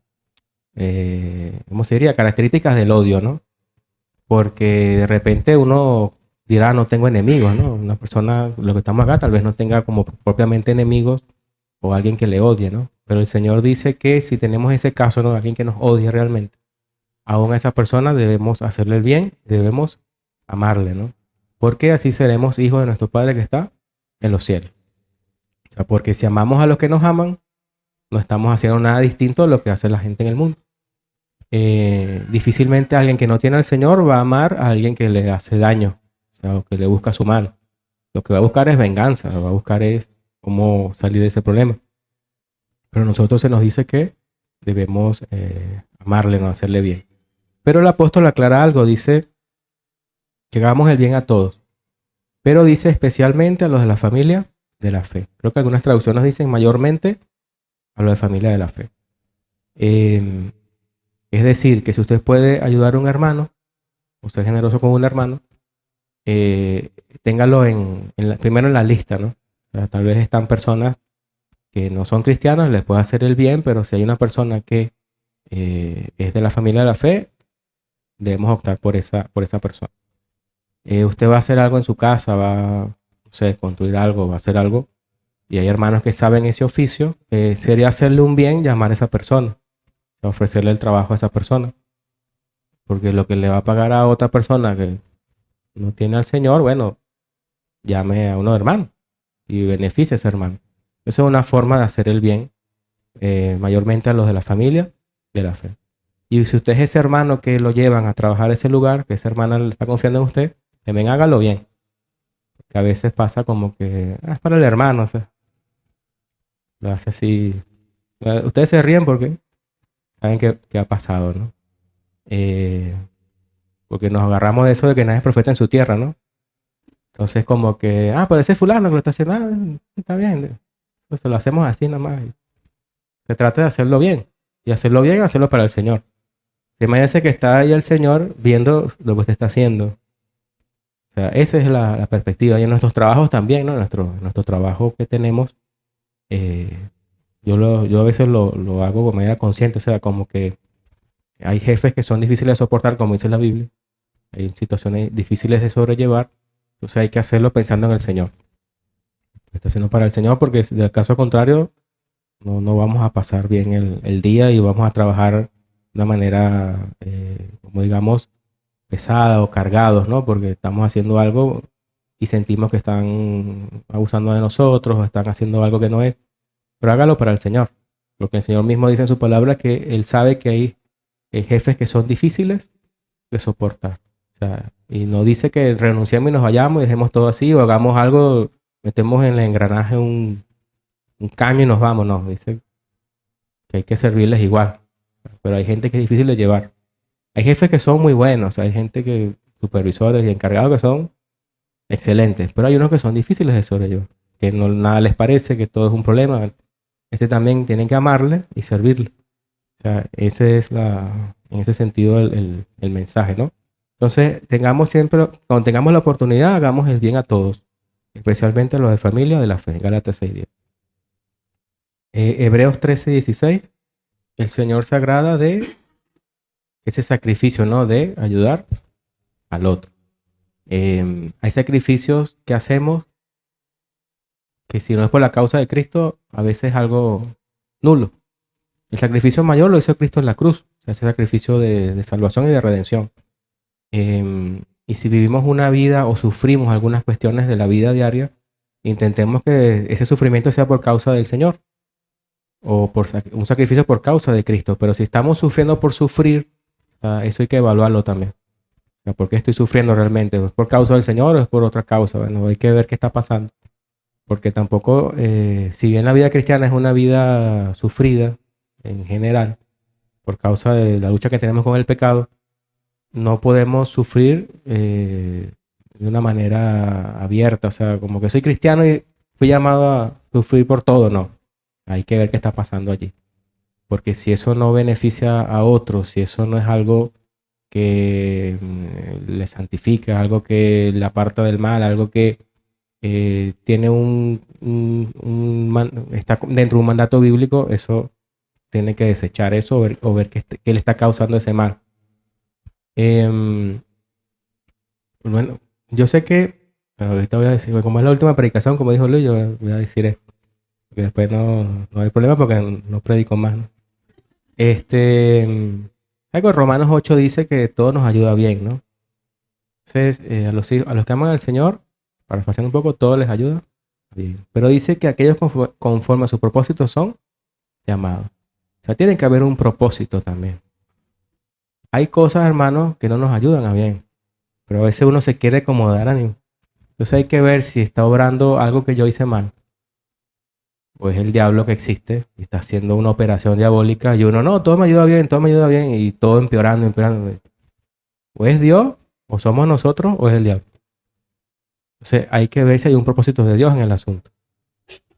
¿cómo se diría? Características del odio, ¿no? Porque de repente uno dirá, no tengo enemigos, ¿no? Una persona, lo que estamos acá, tal vez no tenga como propiamente enemigos o alguien que le odie, ¿no? Pero el Señor dice que si tenemos ese caso, ¿no? Alguien que nos odie realmente, aún a esa persona debemos hacerle el bien, debemos amarle, ¿no? Porque así seremos hijos de nuestro Padre que está en los cielos. O sea, porque si amamos a los que nos aman, no estamos haciendo nada distinto a lo que hace la gente en el mundo. Difícilmente alguien que no tiene al Señor va a amar a alguien que le hace daño, o sea, o que le busca su mal. Lo que va a buscar es venganza, lo que va a buscar es cómo salir de ese problema. Pero a nosotros se nos dice que debemos amarle, no hacerle bien. Pero el apóstol aclara algo, dice que hagamos el bien a todos, pero dice especialmente a los de la familia de la fe. Creo que algunas traducciones dicen mayormente a los de familia de la fe. Es decir, que si usted puede ayudar a un hermano, o ser generoso con un hermano, téngalo primero en la lista, ¿no? O sea, tal vez están personas que no son cristianos, les puede hacer el bien, pero si hay una persona que es de la familia de la fe, debemos optar por esa persona. Usted va a hacer algo en su casa, va, no sé, construir algo, va a hacer algo, y hay hermanos que saben ese oficio, sería hacerle un bien llamar a esa persona, ofrecerle el trabajo a esa persona, porque lo que le va a pagar a otra persona que no tiene al Señor, bueno, llame a uno hermano y beneficie a ese hermano. Esa es una forma de hacer el bien, mayormente a los de la familia de la fe. Y si usted es ese hermano que lo llevan a trabajar a ese lugar, que esa hermana le está confiando en usted, también hágalo bien. Que a veces pasa como que es para el hermano, o sea, lo hace así. Ustedes se ríen porque saben que ha pasado, ¿no? Porque nos agarramos de eso de que nadie es profeta en su tierra, ¿no? Entonces como que, pero ese fulano que lo está haciendo, está bien. Entonces lo hacemos así nada más. Se trata de hacerlo bien. Y hacerlo bien, hacerlo para el Señor. Imagínense que está ahí el Señor viendo lo que usted está haciendo. O sea, esa es la perspectiva. Y en nuestros trabajos también, ¿no? Nuestro trabajo que tenemos, yo a veces lo hago de manera consciente. O sea, como que hay jefes que son difíciles de soportar, como dice la Biblia. Hay situaciones difíciles de sobrellevar. Entonces hay que hacerlo pensando en el Señor. Está haciendo para el Señor porque de caso contrario no vamos a pasar bien el día y vamos a trabajar de una manera, como digamos, pesada o cargados, ¿no? Porque estamos haciendo algo y sentimos que están abusando de nosotros o están haciendo algo que no es, pero hágalo para el Señor, porque el Señor mismo dice en su palabra que Él sabe que hay jefes que son difíciles de soportar. O sea, y no dice que renunciemos y nos vayamos y dejemos todo así o hagamos algo, metemos en el engranaje un caño y nos vamos. No, dice que hay que servirles igual. Pero hay gente que es difícil de llevar. Hay jefes que son muy buenos, hay gente que, supervisores y encargados que son excelentes, pero hay unos que son difíciles de sobrellevar, que no, nada les parece, que todo es un problema. Ese también tienen que amarle y servirle. O sea, ese es en ese sentido el mensaje, ¿no? Entonces, tengamos siempre, cuando tengamos la oportunidad, hagamos el bien a todos, especialmente a los de familia de la fe. Gálatas 6:10. Hebreos 13:16. El Señor se agrada de ese sacrificio, ¿no? De ayudar al otro. Hay sacrificios que hacemos que si no es por la causa de Cristo, a veces es algo nulo. El sacrificio mayor lo hizo Cristo en la cruz, o sea, ese sacrificio de salvación y de redención. Y si vivimos una vida o sufrimos algunas cuestiones de la vida diaria, intentemos que ese sufrimiento sea por causa del Señor o por un sacrificio por causa de Cristo. Pero si estamos sufriendo por sufrir, eso hay que evaluarlo también. O sea, ¿por qué estoy sufriendo realmente? ¿Es por causa del Señor o es por otra causa? Bueno, hay que ver qué está pasando. Porque tampoco, si bien la vida cristiana es una vida sufrida en general, por causa de la lucha que tenemos con el pecado, no podemos sufrir de una manera abierta. O sea, como que soy cristiano y fui llamado a sufrir por todo. No, hay que ver qué está pasando allí. Porque si eso no beneficia a otros, si eso no es algo que le santifica, algo que le aparta del mal, algo que tiene está dentro de un mandato bíblico, eso tiene que desechar eso o ver que le está causando ese mal. Bueno, yo sé que, ahorita voy a decir, como es la última predicación, como dijo Luis, yo voy a decir esto, que después no hay problema porque no predico más, ¿no? Algo Romanos 8 dice que todo nos ayuda bien, ¿no? Entonces, a los que aman al Señor, parafraseando un poco, todo les ayuda bien. Pero dice que aquellos conforme a sus propósitos son llamados. O sea, tiene que haber un propósito también. Hay cosas, hermanos, que no nos ayudan a bien, pero a veces uno se quiere acomodar a ánimo. Entonces hay que ver si está obrando algo que yo hice mal, o es el diablo que existe y está haciendo una operación diabólica y uno, no, todo me ayuda bien, y todo empeorando, empeorando. O es Dios, o somos nosotros, o es el diablo. Entonces hay que ver si hay un propósito de Dios en el asunto.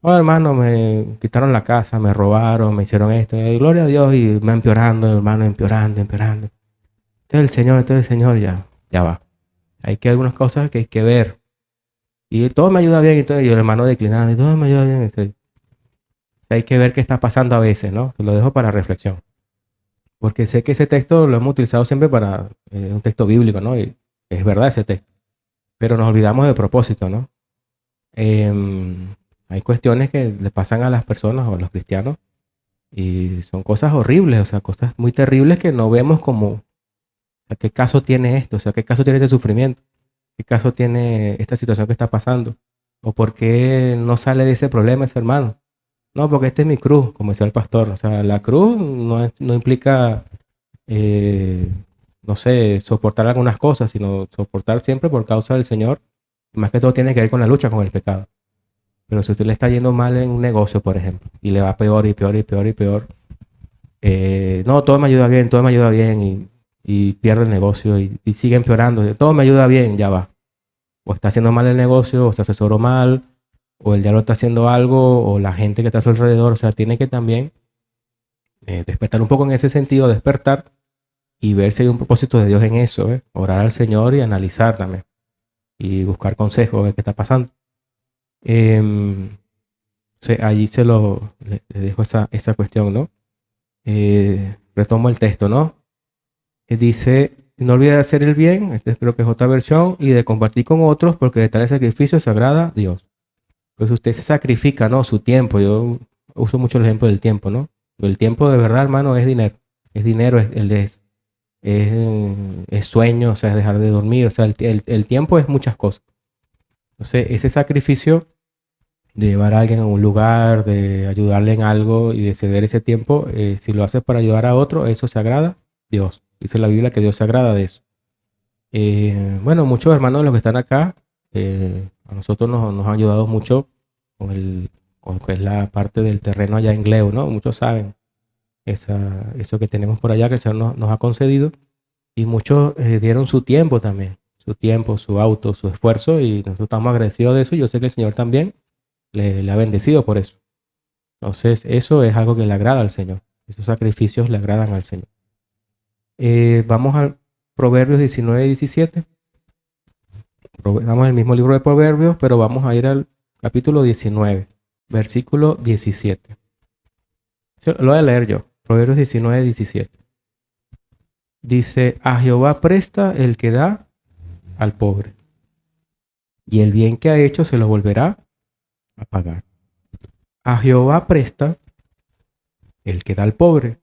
Oh, hermano, me quitaron la casa, me robaron, me hicieron esto. Gloria a Dios y me empeorando, hermano, empeorando. Este es el Señor, ya va. Hay que algunas cosas que hay que ver. Y todo me ayuda bien, y todo, y el hermano declinando, y todo me ayuda bien. Hay que ver qué está pasando a veces, ¿no? Te lo dejo para reflexión. Porque sé que ese texto lo hemos utilizado siempre para un texto bíblico, ¿no? Y es verdad ese texto. Pero nos olvidamos del propósito, ¿no? Hay cuestiones que le pasan a las personas o a los cristianos y son cosas horribles, o sea, cosas muy terribles que no vemos como, o sea, ¿qué caso tiene esto? O sea, ¿qué caso tiene este sufrimiento? ¿Qué caso tiene esta situación que está pasando? ¿O por qué no sale de ese problema ese hermano? No, porque este es mi cruz, como decía el pastor. O sea, la cruz no implica, eh, no sé, soportar algunas cosas, sino soportar siempre por causa del Señor. Y más que todo tiene que ver con la lucha con el pecado. Pero si usted le está yendo mal en un negocio, por ejemplo, y le va peor y peor y peor y peor, no, todo me ayuda bien y pierde el negocio y sigue empeorando. Todo me ayuda bien, ya va. O está haciendo mal el negocio, o se asesoró mal, o el diablo está haciendo algo, o la gente que está a su alrededor. O sea, tiene que también despertar un poco en ese sentido, despertar y ver si hay un propósito de Dios en eso, orar al Señor y analizar también y buscar consejos, ver qué está pasando. Allí le dejo esa cuestión, ¿no? Retomo el texto, ¿no? Dice, no olvide de hacer el bien, creo que es otra versión, y de compartir con otros, porque de tal sacrificio se agrada a Dios. Pues usted se sacrifica, ¿no? Su tiempo. Yo uso mucho el ejemplo del tiempo, ¿no? El tiempo de verdad, hermano, es dinero. Es dinero, es sueño, o sea, es dejar de dormir. O sea, el tiempo es muchas cosas. Entonces, ese sacrificio de llevar a alguien a un lugar, de ayudarle en algo y de ceder ese tiempo, si lo haces para ayudar a otro, eso se agrada a Dios. Dice la Biblia que Dios se agrada de eso. Bueno, muchos hermanos de los que están acá, a nosotros nos han ayudado mucho con lo que es la parte del terreno allá en Gleo, ¿no? Muchos saben eso que tenemos por allá que el Señor nos ha concedido. Y muchos dieron su tiempo también, su tiempo, su auto, su esfuerzo, y nosotros estamos agradecidos de eso. Y yo sé que el Señor también le ha bendecido por eso. Entonces, eso es algo que le agrada al Señor. Esos sacrificios le agradan al Señor. Vamos al Proverbios 19 y 17. Vamos al mismo libro de Proverbios, pero vamos a ir al capítulo 19, versículo 17. Lo voy a leer yo. Proverbios 19, 17. Dice, a Jehová presta el que da al pobre, y el bien que ha hecho se lo volverá a pagar. A Jehová presta el que da al pobre,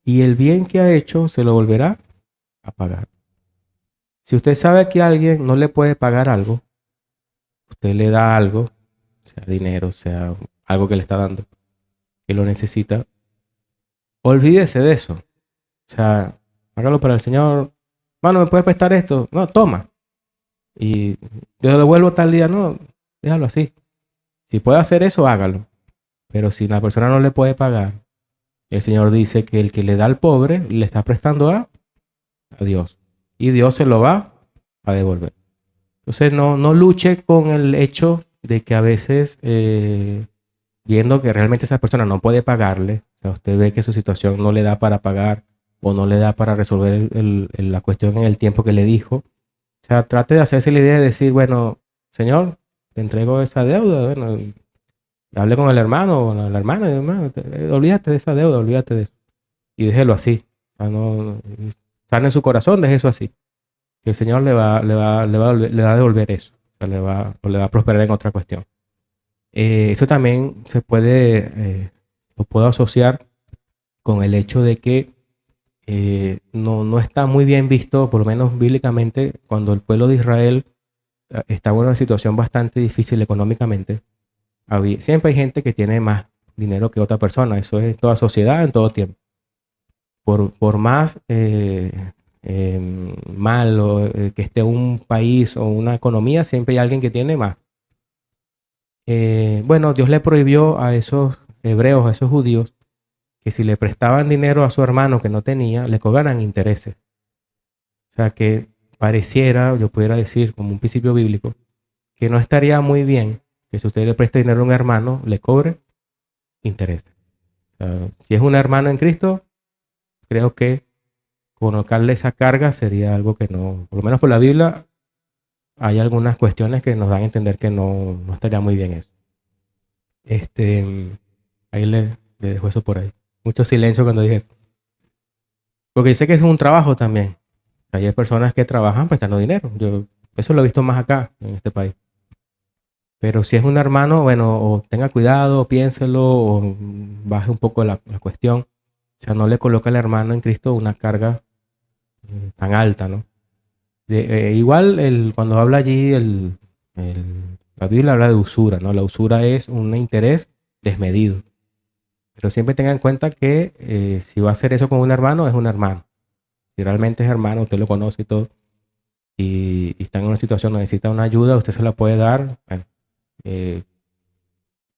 y el bien que ha hecho se lo volverá a pagar. Si usted sabe que alguien no le puede pagar algo, usted le da algo, sea dinero, sea algo que le está dando, que lo necesita, olvídese de eso. O sea, hágalo para el Señor. Mano, ¿me puedes prestar esto? No, toma. Y yo lo devuelvo tal día, no, déjalo así. Si puede hacer eso, hágalo. Pero si la persona no le puede pagar, el Señor dice que el que le da al pobre le está prestando a Dios. Y Dios se lo va a devolver. Entonces no luche con el hecho de que a veces, viendo que realmente esa persona no puede pagarle, o sea, usted ve que su situación no le da para pagar o no le da para resolver la cuestión en el tiempo que le dijo. O sea, trate de hacerse la idea de decir, bueno, Señor, te entrego esa deuda. Bueno, hable con el hermano o la hermana, y, hermano, olvídate de esa deuda, olvídate de eso. Y déjelo así. O sea, sane en su corazón, deje eso así. Que el Señor le va a devolver eso. O sea, le va a prosperar en otra cuestión. Eso también lo puedo asociar con el hecho de que no está muy bien visto, por lo menos bíblicamente, cuando el pueblo de Israel estaba en una situación bastante difícil económicamente. Siempre hay gente que tiene más dinero que otra persona. Eso es en toda sociedad, en todo tiempo. Por más malo que esté un país o una economía, siempre hay alguien que tiene más. Bueno, Dios le prohibió a esos hebreos, a esos judíos, que si le prestaban dinero a su hermano que no tenía, le cobraran intereses. O sea que pareciera, yo pudiera decir como un principio bíblico, que no estaría muy bien que si usted le presta dinero a un hermano, le cobre intereses. O sea, si es un hermano en Cristo, creo que colocarle esa carga sería algo que no, por lo menos por la Biblia, hay algunas cuestiones que nos dan a entender que no estaría muy bien eso. Ahí le dejo eso por ahí. Mucho silencio cuando dije eso. Porque sé que es un trabajo también. Hay personas que trabajan prestando dinero. Yo eso lo he visto más acá, en este país. Pero si es un hermano, bueno, o tenga cuidado, piénselo, o baje un poco la cuestión. O sea, no le coloca al hermano en Cristo una carga tan alta, ¿no? Igual cuando habla allí, la Biblia habla de usura, ¿no? La usura es un interés desmedido. Pero siempre tenga en cuenta que si va a hacer eso con un hermano, es un hermano. Si realmente es hermano, usted lo conoce y todo, y está en una situación donde necesita una ayuda, usted se la puede dar. Bueno,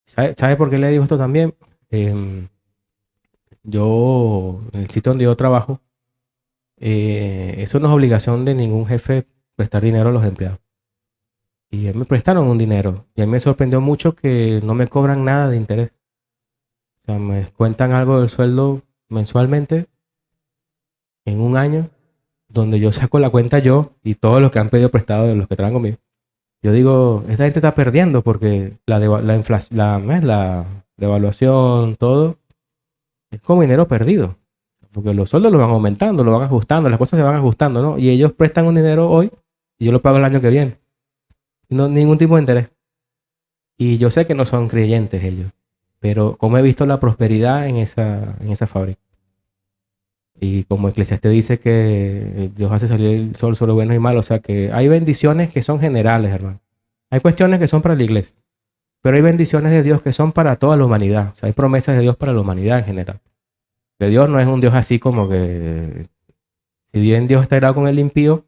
¿sabe por qué le digo esto también? Yo, en el sitio donde yo trabajo, eso no es obligación de ningún jefe prestar dinero a los empleados. Y me prestaron un dinero. Y a mí me sorprendió mucho que no me cobran nada de interés. O sea, me cuentan algo del sueldo mensualmente en un año, donde yo saco la cuenta yo y todos los que han pedido prestado de los que trabajan conmigo. Yo digo, esta gente está perdiendo porque la inflación, la devaluación, todo, es como dinero perdido. Porque los sueldos los van aumentando, lo van ajustando, las cosas se van ajustando, ¿no? Y ellos prestan un dinero hoy y yo lo pago el año que viene. No, ningún tipo de interés. Y yo sé que no son creyentes ellos, pero como he visto la prosperidad en esa fábrica. Y como Eclesiastés dice que Dios hace salir el sol sobre buenos y malos, o sea que hay bendiciones que son generales, hermano. Hay cuestiones que son para la iglesia, pero hay bendiciones de Dios que son para toda la humanidad. O sea, hay promesas de Dios para la humanidad en general. Que Dios no es un Dios así como que, si bien Dios está irado con el impío,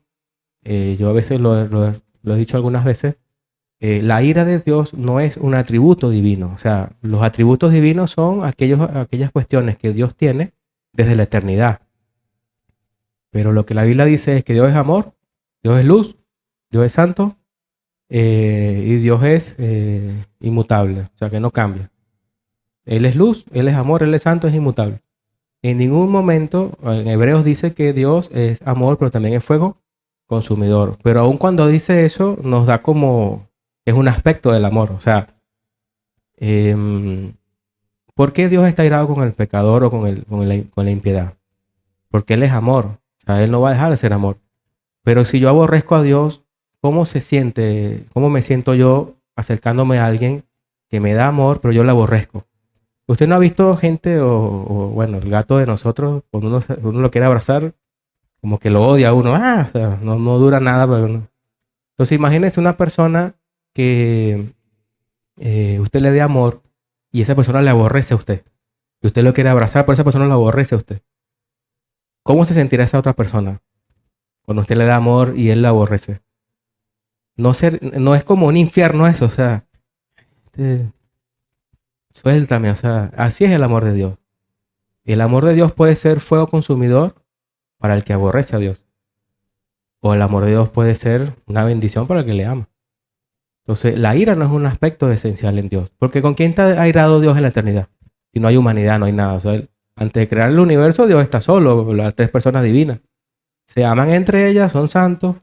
yo a veces lo he dicho algunas veces, la ira de Dios no es un atributo divino. O sea, los atributos divinos son aquellas cuestiones que Dios tiene desde la eternidad. Pero lo que la Biblia dice es que Dios es amor, Dios es luz, Dios es santo, y Dios es inmutable, o sea que no cambia. Él es luz, Él es amor, Él es santo, es inmutable. En ningún momento, en Hebreos dice que Dios es amor, pero también es fuego consumidor. Pero aun cuando dice eso, nos da como, es un aspecto del amor. O sea, ¿por qué Dios está irado con el pecador o con la impiedad? Porque Él es amor. O sea, Él no va a dejar de ser amor. Pero si yo aborrezco a Dios, ¿cómo se siente? ¿Cómo me siento yo acercándome a alguien que me da amor, pero yo la aborrezco? ¿Usted no ha visto gente bueno, el gato de nosotros, cuando uno lo quiere abrazar, como que lo odia a uno? O sea, no dura nada. Pero no. Entonces imagínese una persona que usted le dé amor y esa persona le aborrece a usted. Y usted lo quiere abrazar, pero esa persona lo aborrece a usted. ¿Cómo se sentirá esa otra persona cuando usted le da amor y él la aborrece? No es como un infierno eso, o sea, este, suéltame, o sea, así es el amor de Dios. El amor de Dios puede ser fuego consumidor para el que aborrece a Dios. O el amor de Dios puede ser una bendición para el que le ama. Entonces, la ira no es un aspecto esencial en Dios. Porque ¿con quién está airado Dios en la eternidad? Si no hay humanidad, no hay nada. O sea, antes de crear el universo, Dios está solo, las tres personas divinas. Se aman entre ellas, son santos,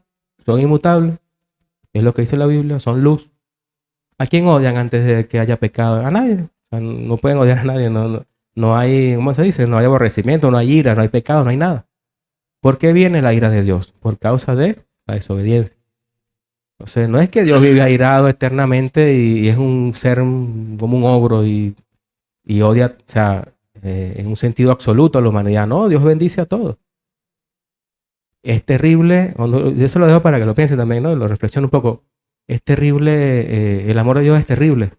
son inmutables. Es lo que dice la Biblia, son luz. ¿A quién odian antes de que haya pecado? A nadie. O sea, no pueden odiar a nadie. No hay, ¿cómo se dice? No hay aborrecimiento, no hay ira, no hay pecado, no hay nada. ¿Por qué viene la ira de Dios? Por causa de la desobediencia. O sea, no es que Dios vive airado eternamente y es un ser como un ogro y odia, o sea, en un sentido absoluto a la humanidad. No, Dios bendice a todos. Es terrible, yo se lo dejo para que lo piensen también, ¿no? Lo reflexionen un poco. Es terrible, el amor de Dios es terrible,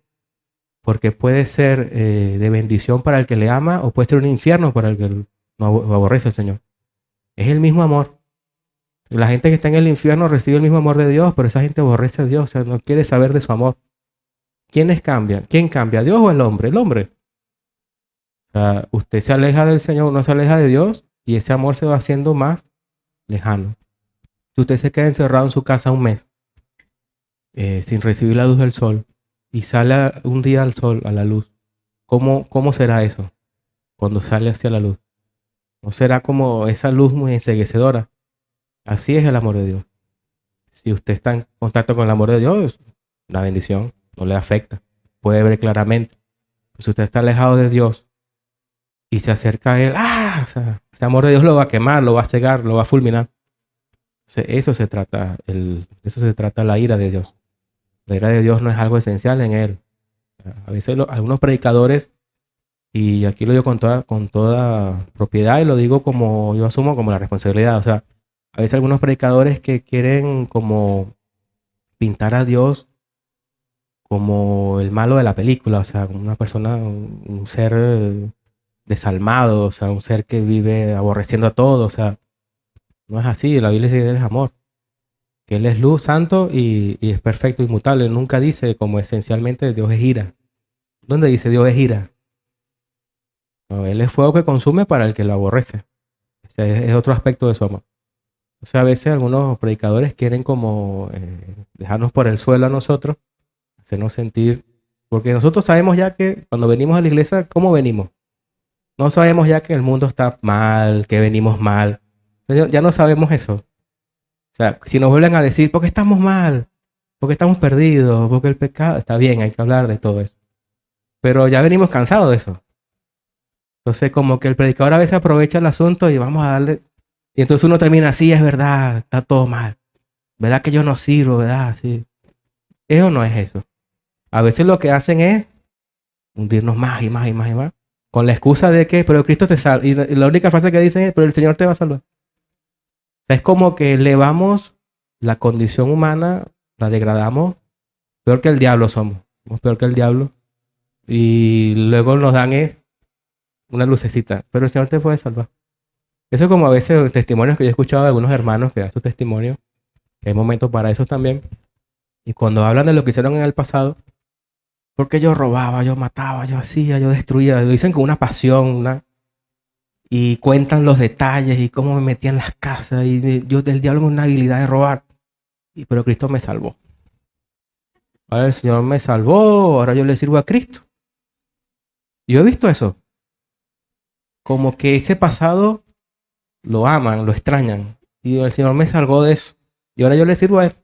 porque puede ser de bendición para el que le ama o puede ser un infierno para el que no aborrece al Señor. Es el mismo amor. La gente que está en el infierno recibe el mismo amor de Dios, pero esa gente aborrece a Dios, o sea, no quiere saber de su amor. ¿Quiénes cambian? ¿Quién cambia? ¿Dios o el hombre? El hombre. O sea, usted se aleja del Señor, uno se aleja de Dios y ese amor se va haciendo más lejano. Si usted se queda encerrado en su casa un mes, sin recibir la luz del sol, y sale un día al sol, a la luz, ¿cómo será eso cuando sale hacia la luz? ¿No será como esa luz muy enceguecedora? Así es el amor de Dios. Si usted está en contacto con el amor de Dios, la bendición no le afecta. Puede ver claramente. Si usted está alejado de Dios y se acerca a Él, o sea, ese amor de Dios lo va a quemar, lo va a cegar, lo va a fulminar. Eso se trata, eso se trata la ira de Dios. La ira de Dios no es algo esencial en Él. A veces algunos predicadores, y aquí lo digo con toda propiedad y lo digo como yo asumo como la responsabilidad. O sea, a veces algunos predicadores que quieren como pintar a Dios como el malo de la película, o sea, como una persona, un ser desalmado, o sea, un ser que vive aborreciendo a todo, o sea, no es así. La Biblia dice que Él es amor, que Él es luz, santo y es perfecto, inmutable. Nunca dice como esencialmente Dios es ira. ¿Dónde dice Dios es ira? No, Él es fuego que consume para el que lo aborrece. O sea, es otro aspecto de su amor. O sea, a veces algunos predicadores quieren como dejarnos por el suelo a nosotros, hacernos sentir, porque nosotros sabemos ya que cuando venimos a la iglesia, ¿cómo venimos? No sabemos ya que el mundo está mal, que venimos mal. Ya no sabemos eso. O sea, si nos vuelven a decir, ¿por qué estamos mal? ¿Por qué estamos perdidos? ¿Por qué el pecado? Está bien, hay que hablar de todo eso. Pero ya venimos cansados de eso. Entonces, como que el predicador a veces aprovecha el asunto y vamos a darle. Y entonces uno termina así, es verdad, está todo mal. ¿Verdad que yo no sirvo, verdad? Sí. Eso no es eso. A veces lo que hacen es hundirnos más y más y más y más. Con la excusa de que, pero Cristo te salva. Y la única frase que dicen es, pero el Señor te va a salvar. O sea, es como que elevamos la condición humana, la degradamos Peor que el diablo somos peor que el diablo. Y luego nos dan una lucecita, pero el Señor te puede salvar. Eso es como a veces testimonios que yo he escuchado de algunos hermanos que dan su testimonio, que hay momentos para eso también. Y cuando hablan de lo que hicieron en el pasado, porque yo robaba, yo mataba, yo hacía, yo destruía, lo dicen con una pasión, y cuentan los detalles y cómo me metía en las casas y yo del diablo una habilidad de robar. Pero Cristo me salvó. Ahora el Señor me salvó, ahora yo le sirvo a Cristo. Yo he visto eso. Como que ese pasado lo aman, lo extrañan. Y el Señor me salvó de eso. Y ahora yo le sirvo a Él.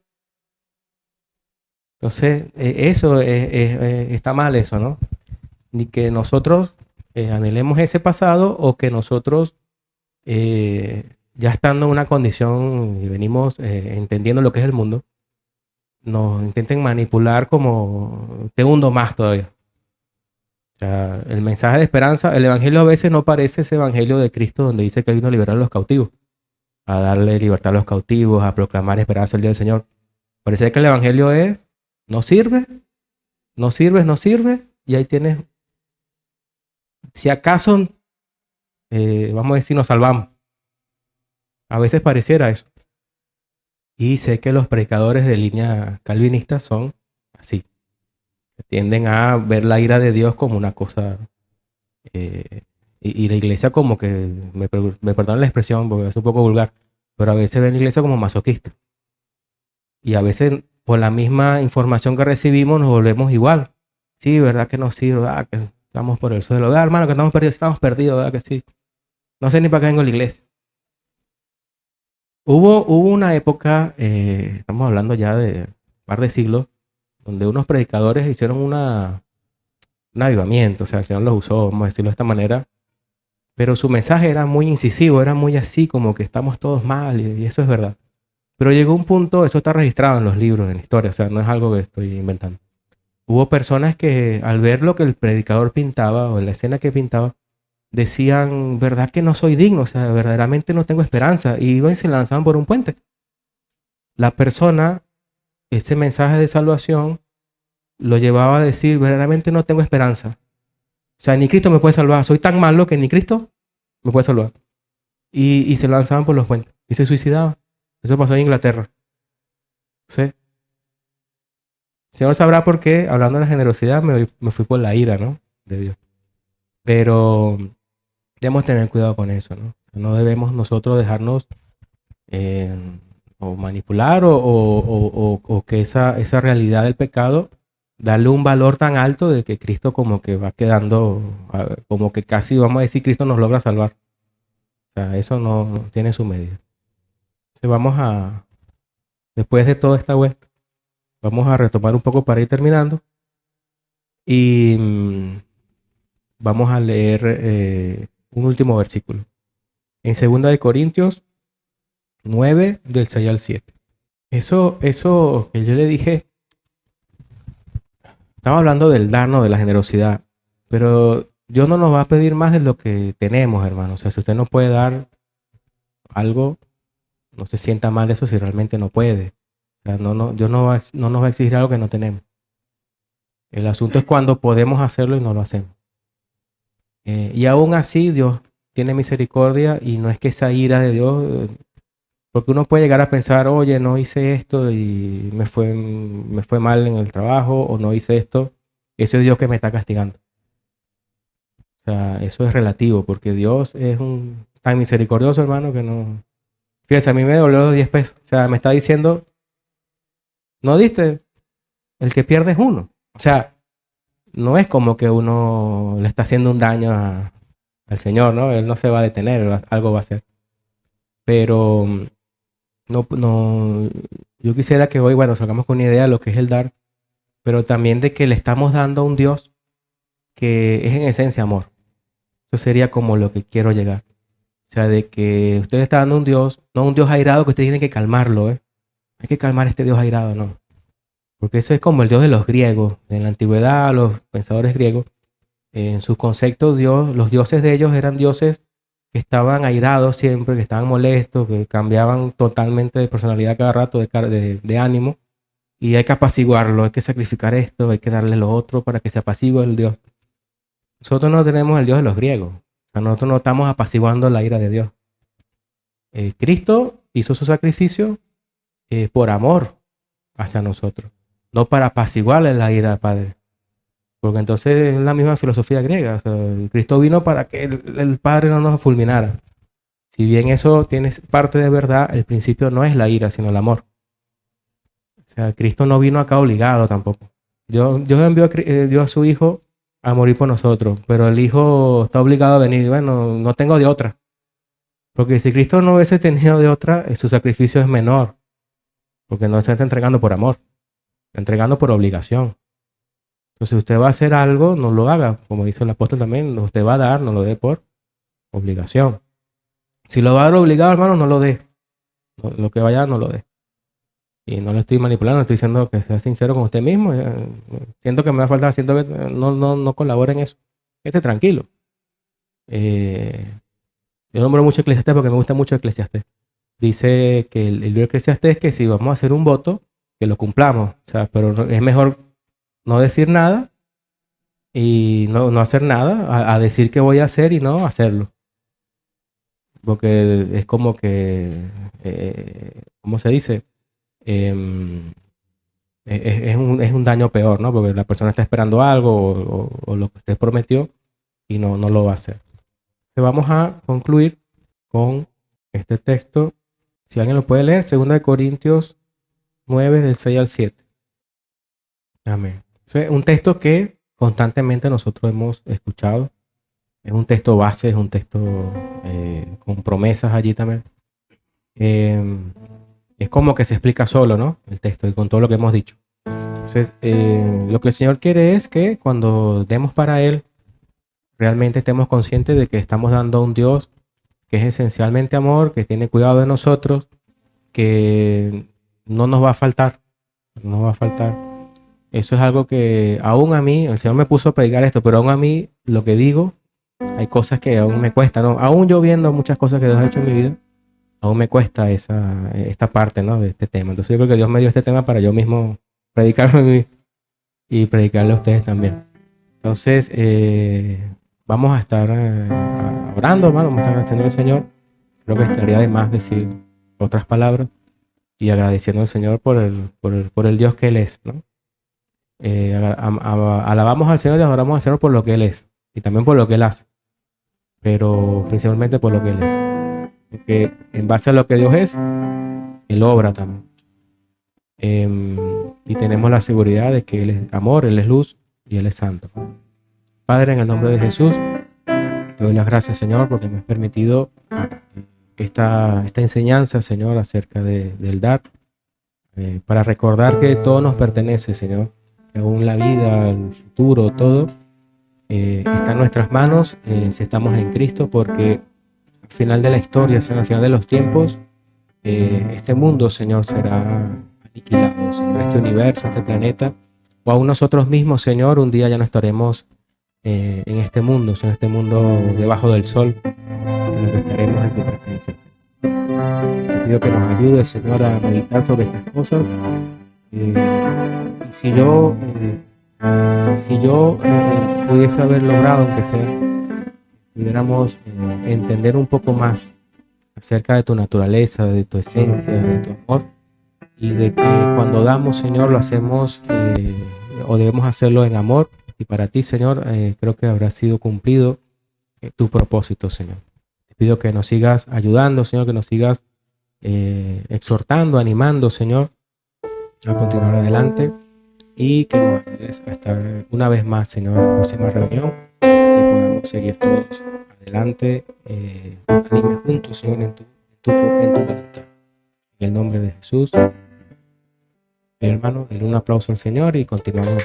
Entonces, eso está mal eso, ¿no? Ni que nosotros anhelemos ese pasado o que nosotros, ya estando en una condición y venimos entendiendo lo que es el mundo, nos intenten manipular como te hundo más todavía. O sea, el mensaje de esperanza, el evangelio a veces no parece ese evangelio de Cristo donde dice que vino a liberar a los cautivos, a darle libertad a los cautivos, a proclamar esperanza el día del Señor. Parece que el evangelio es, no sirve, no sirve, no sirve, y ahí tienes, si acaso, vamos a decir, nos salvamos. A veces pareciera eso. Y sé que los predicadores de línea calvinista son así. Tienden a ver la ira de Dios como una cosa, y la iglesia como que, me perdonan la expresión porque es un poco vulgar, pero a veces ven la iglesia como masoquista. Y a veces por la misma información que recibimos nos volvemos igual. Sí, ¿verdad que nos sirve? Que estamos por el suelo. Hermano, que estamos perdidos, ¿verdad que sí? No sé ni para qué vengo a la iglesia. Hubo una época, estamos hablando ya de un par de siglos, donde unos predicadores hicieron un avivamiento, o sea, el Señor los usó, vamos a decirlo de esta manera, pero su mensaje era muy incisivo, era muy así, como que estamos todos mal, y eso es verdad. Pero llegó un punto, eso está registrado en los libros, en la historia, o sea, no es algo que estoy inventando. Hubo personas que al ver lo que el predicador pintaba o la escena que pintaba, decían, ¿verdad que no soy digno? O sea, verdaderamente no tengo esperanza. Y iban y se lanzaban por un puente. La persona, ese mensaje de salvación, lo llevaba a decir, verdaderamente no tengo esperanza. O sea, ni Cristo me puede salvar. Soy tan malo que ni Cristo me puede salvar. Y se lanzaban por los puentes. Y se suicidaban. Eso pasó en Inglaterra. ¿Sí? El Señor sabrá por qué, hablando de la generosidad, me fui por la ira, ¿no? De Dios. Pero debemos tener cuidado con eso, ¿no? No debemos nosotros dejarnos o manipular o que esa realidad del pecado, darle un valor tan alto de que Cristo como que va quedando, como que casi vamos a decir Cristo nos logra salvar. O sea, eso no tiene su medida. Entonces después de toda esta vuelta, vamos a retomar un poco para ir terminando y vamos a leer un último versículo. En 2 de Corintios 9, del 6 al 7. Eso que yo le dije, estamos hablando del dar, ¿no? De la generosidad, pero Dios no nos va a pedir más de lo que tenemos, hermano. O sea, si usted no puede dar algo, no se sienta mal eso si realmente no puede. O sea, Dios no nos va a exigir algo que no tenemos. El asunto es cuando podemos hacerlo y no lo hacemos. Y aún así Dios tiene misericordia y no es que esa ira de Dios, porque uno puede llegar a pensar, oye, no hice esto y me fue mal en el trabajo, o no hice esto, eso es Dios que me está castigando. O sea, eso es relativo, porque Dios es tan misericordioso, hermano, que no... Fíjese, a mí me devolvió los 10 pesos. O sea, me está diciendo, no diste, el que pierde es uno. O sea, no es como que uno le está haciendo un daño al Señor, ¿no? Él no se va a detener, algo va a hacer. Pero no, yo quisiera que hoy, bueno, salgamos con una idea de lo que es el dar, pero también de que le estamos dando a un Dios que es en esencia amor. Eso sería como lo que quiero llegar. O sea, de que usted le está dando a un Dios, no un Dios airado que usted tiene que calmarlo, ¿eh? Hay que calmar a este Dios airado, no. Porque eso es como el Dios de los griegos. En la antigüedad, los pensadores griegos, en sus conceptos, los dioses de ellos eran dioses que estaban airados siempre, que estaban molestos, que cambiaban totalmente de personalidad cada rato, de ánimo, y hay que apaciguarlo, hay que sacrificar esto, hay que darle lo otro para que se apacigüe el Dios. Nosotros no tenemos el Dios de los griegos. O sea, nosotros no estamos apaciguando la ira de Dios. Cristo hizo su sacrificio por amor hacia nosotros, no para apaciguarle la ira al Padre. Porque entonces es la misma filosofía griega. O sea, Cristo vino para que el Padre no nos fulminara. Si bien eso tiene parte de verdad, el principio no es la ira, sino el amor. O sea, Cristo no vino acá obligado tampoco. Dios envió a su Hijo a morir por nosotros, pero el Hijo está obligado a venir. Bueno, no tengo de otra. Porque si Cristo no hubiese tenido de otra, su sacrificio es menor. Porque no se está entregando por amor, está entregando por obligación. Entonces, si usted va a hacer algo, no lo haga. Como dice el apóstol también, usted va a dar, no lo dé por obligación. Si lo va a dar obligado, hermano, no lo dé. Lo que vaya, no lo dé. Y no lo estoy manipulando, estoy diciendo que sea sincero con usted mismo. Siento que me va a faltar, siento que no colabore en eso. Quédese tranquilo. Yo nombro mucho Eclesiastés porque me gusta mucho Eclesiastés. Dice que el libro de Eclesiastés es que si vamos a hacer un voto, que lo cumplamos. O sea, pero es mejor no decir nada y no hacer nada a decir que voy a hacer y no hacerlo. Porque es como que, ¿cómo se dice? Es un daño peor, ¿no? Porque la persona está esperando algo o lo que usted prometió y no lo va a hacer. Entonces vamos a concluir con este texto. Si alguien lo puede leer, 2 Corintios 9, del 6 al 7. Amén. Es un texto que constantemente nosotros hemos escuchado. Es un texto base, es un texto con promesas allí también. Es como que se explica solo, ¿no? El texto y con todo lo que hemos dicho. Entonces, lo que el Señor quiere es que cuando demos para Él, realmente estemos conscientes de que estamos dando a un Dios que es esencialmente amor, que tiene cuidado de nosotros, que no nos va a faltar. No nos va a faltar. Eso es algo que aún a mí, el Señor me puso a predicar esto, pero aún a mí lo que digo, hay cosas que aún me cuesta, ¿no? Aún yo viendo muchas cosas que Dios ha hecho en mi vida, aún me cuesta esta parte, ¿no? De este tema. Entonces yo creo que Dios me dio este tema para yo mismo predicarme a mí y predicarle a ustedes también. Entonces, vamos a estar orando, hermano, vamos a estar agradeciendo al Señor. Creo que estaría de más decir otras palabras y agradeciendo al Señor por el Dios que Él es, ¿no? Alabamos al Señor y adoramos al Señor por lo que Él es y también por lo que Él hace, pero principalmente por lo que Él es. Porque en base a lo que Dios es, Él obra también. Y tenemos la seguridad de que Él es amor, Él es luz y Él es santo. Padre, en el nombre de Jesús, te doy las gracias, Señor, porque me has permitido esta enseñanza, Señor, acerca del dar, para recordar que todo nos pertenece, Señor, que aún la vida, el futuro, todo está en nuestras manos si estamos en Cristo, porque al final de la historia, Señor, al final de los tiempos, este mundo, Señor, será aniquilado, Señor, este universo, este planeta, o aún nosotros mismos, Señor, un día ya no estaremos en este mundo, en este mundo debajo del sol, en el que estaremos en tu presencia. Te pido que nos ayudes, Señor, a meditar sobre estas cosas. Y si yo pudiese haber logrado, aunque sea, pudiéramos entender un poco más acerca de tu naturaleza, de tu esencia, de tu amor, y de que cuando damos, Señor, lo hacemos o debemos hacerlo en amor. Y para ti, Señor, creo que habrá sido cumplido tu propósito, Señor. Te pido que nos sigas ayudando, Señor, que nos sigas exhortando, animando, Señor, a continuar adelante y que nos ayudes a estar una vez más, Señor, en la próxima reunión y podamos seguir todos adelante, unánime juntos, Señor, en tu voluntad. En el nombre de Jesús, hermano, denle un aplauso al Señor y continuamos.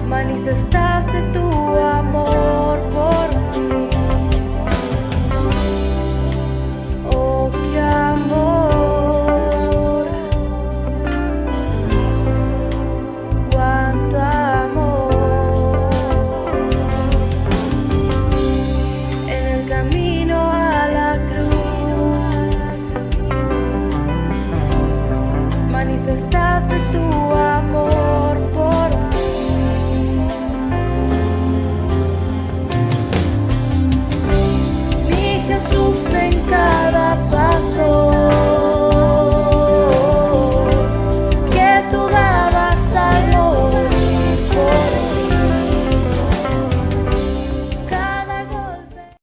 Manifestaste tu amor por mí. manifestaste tu amor por mí. Mi Jesús, en cada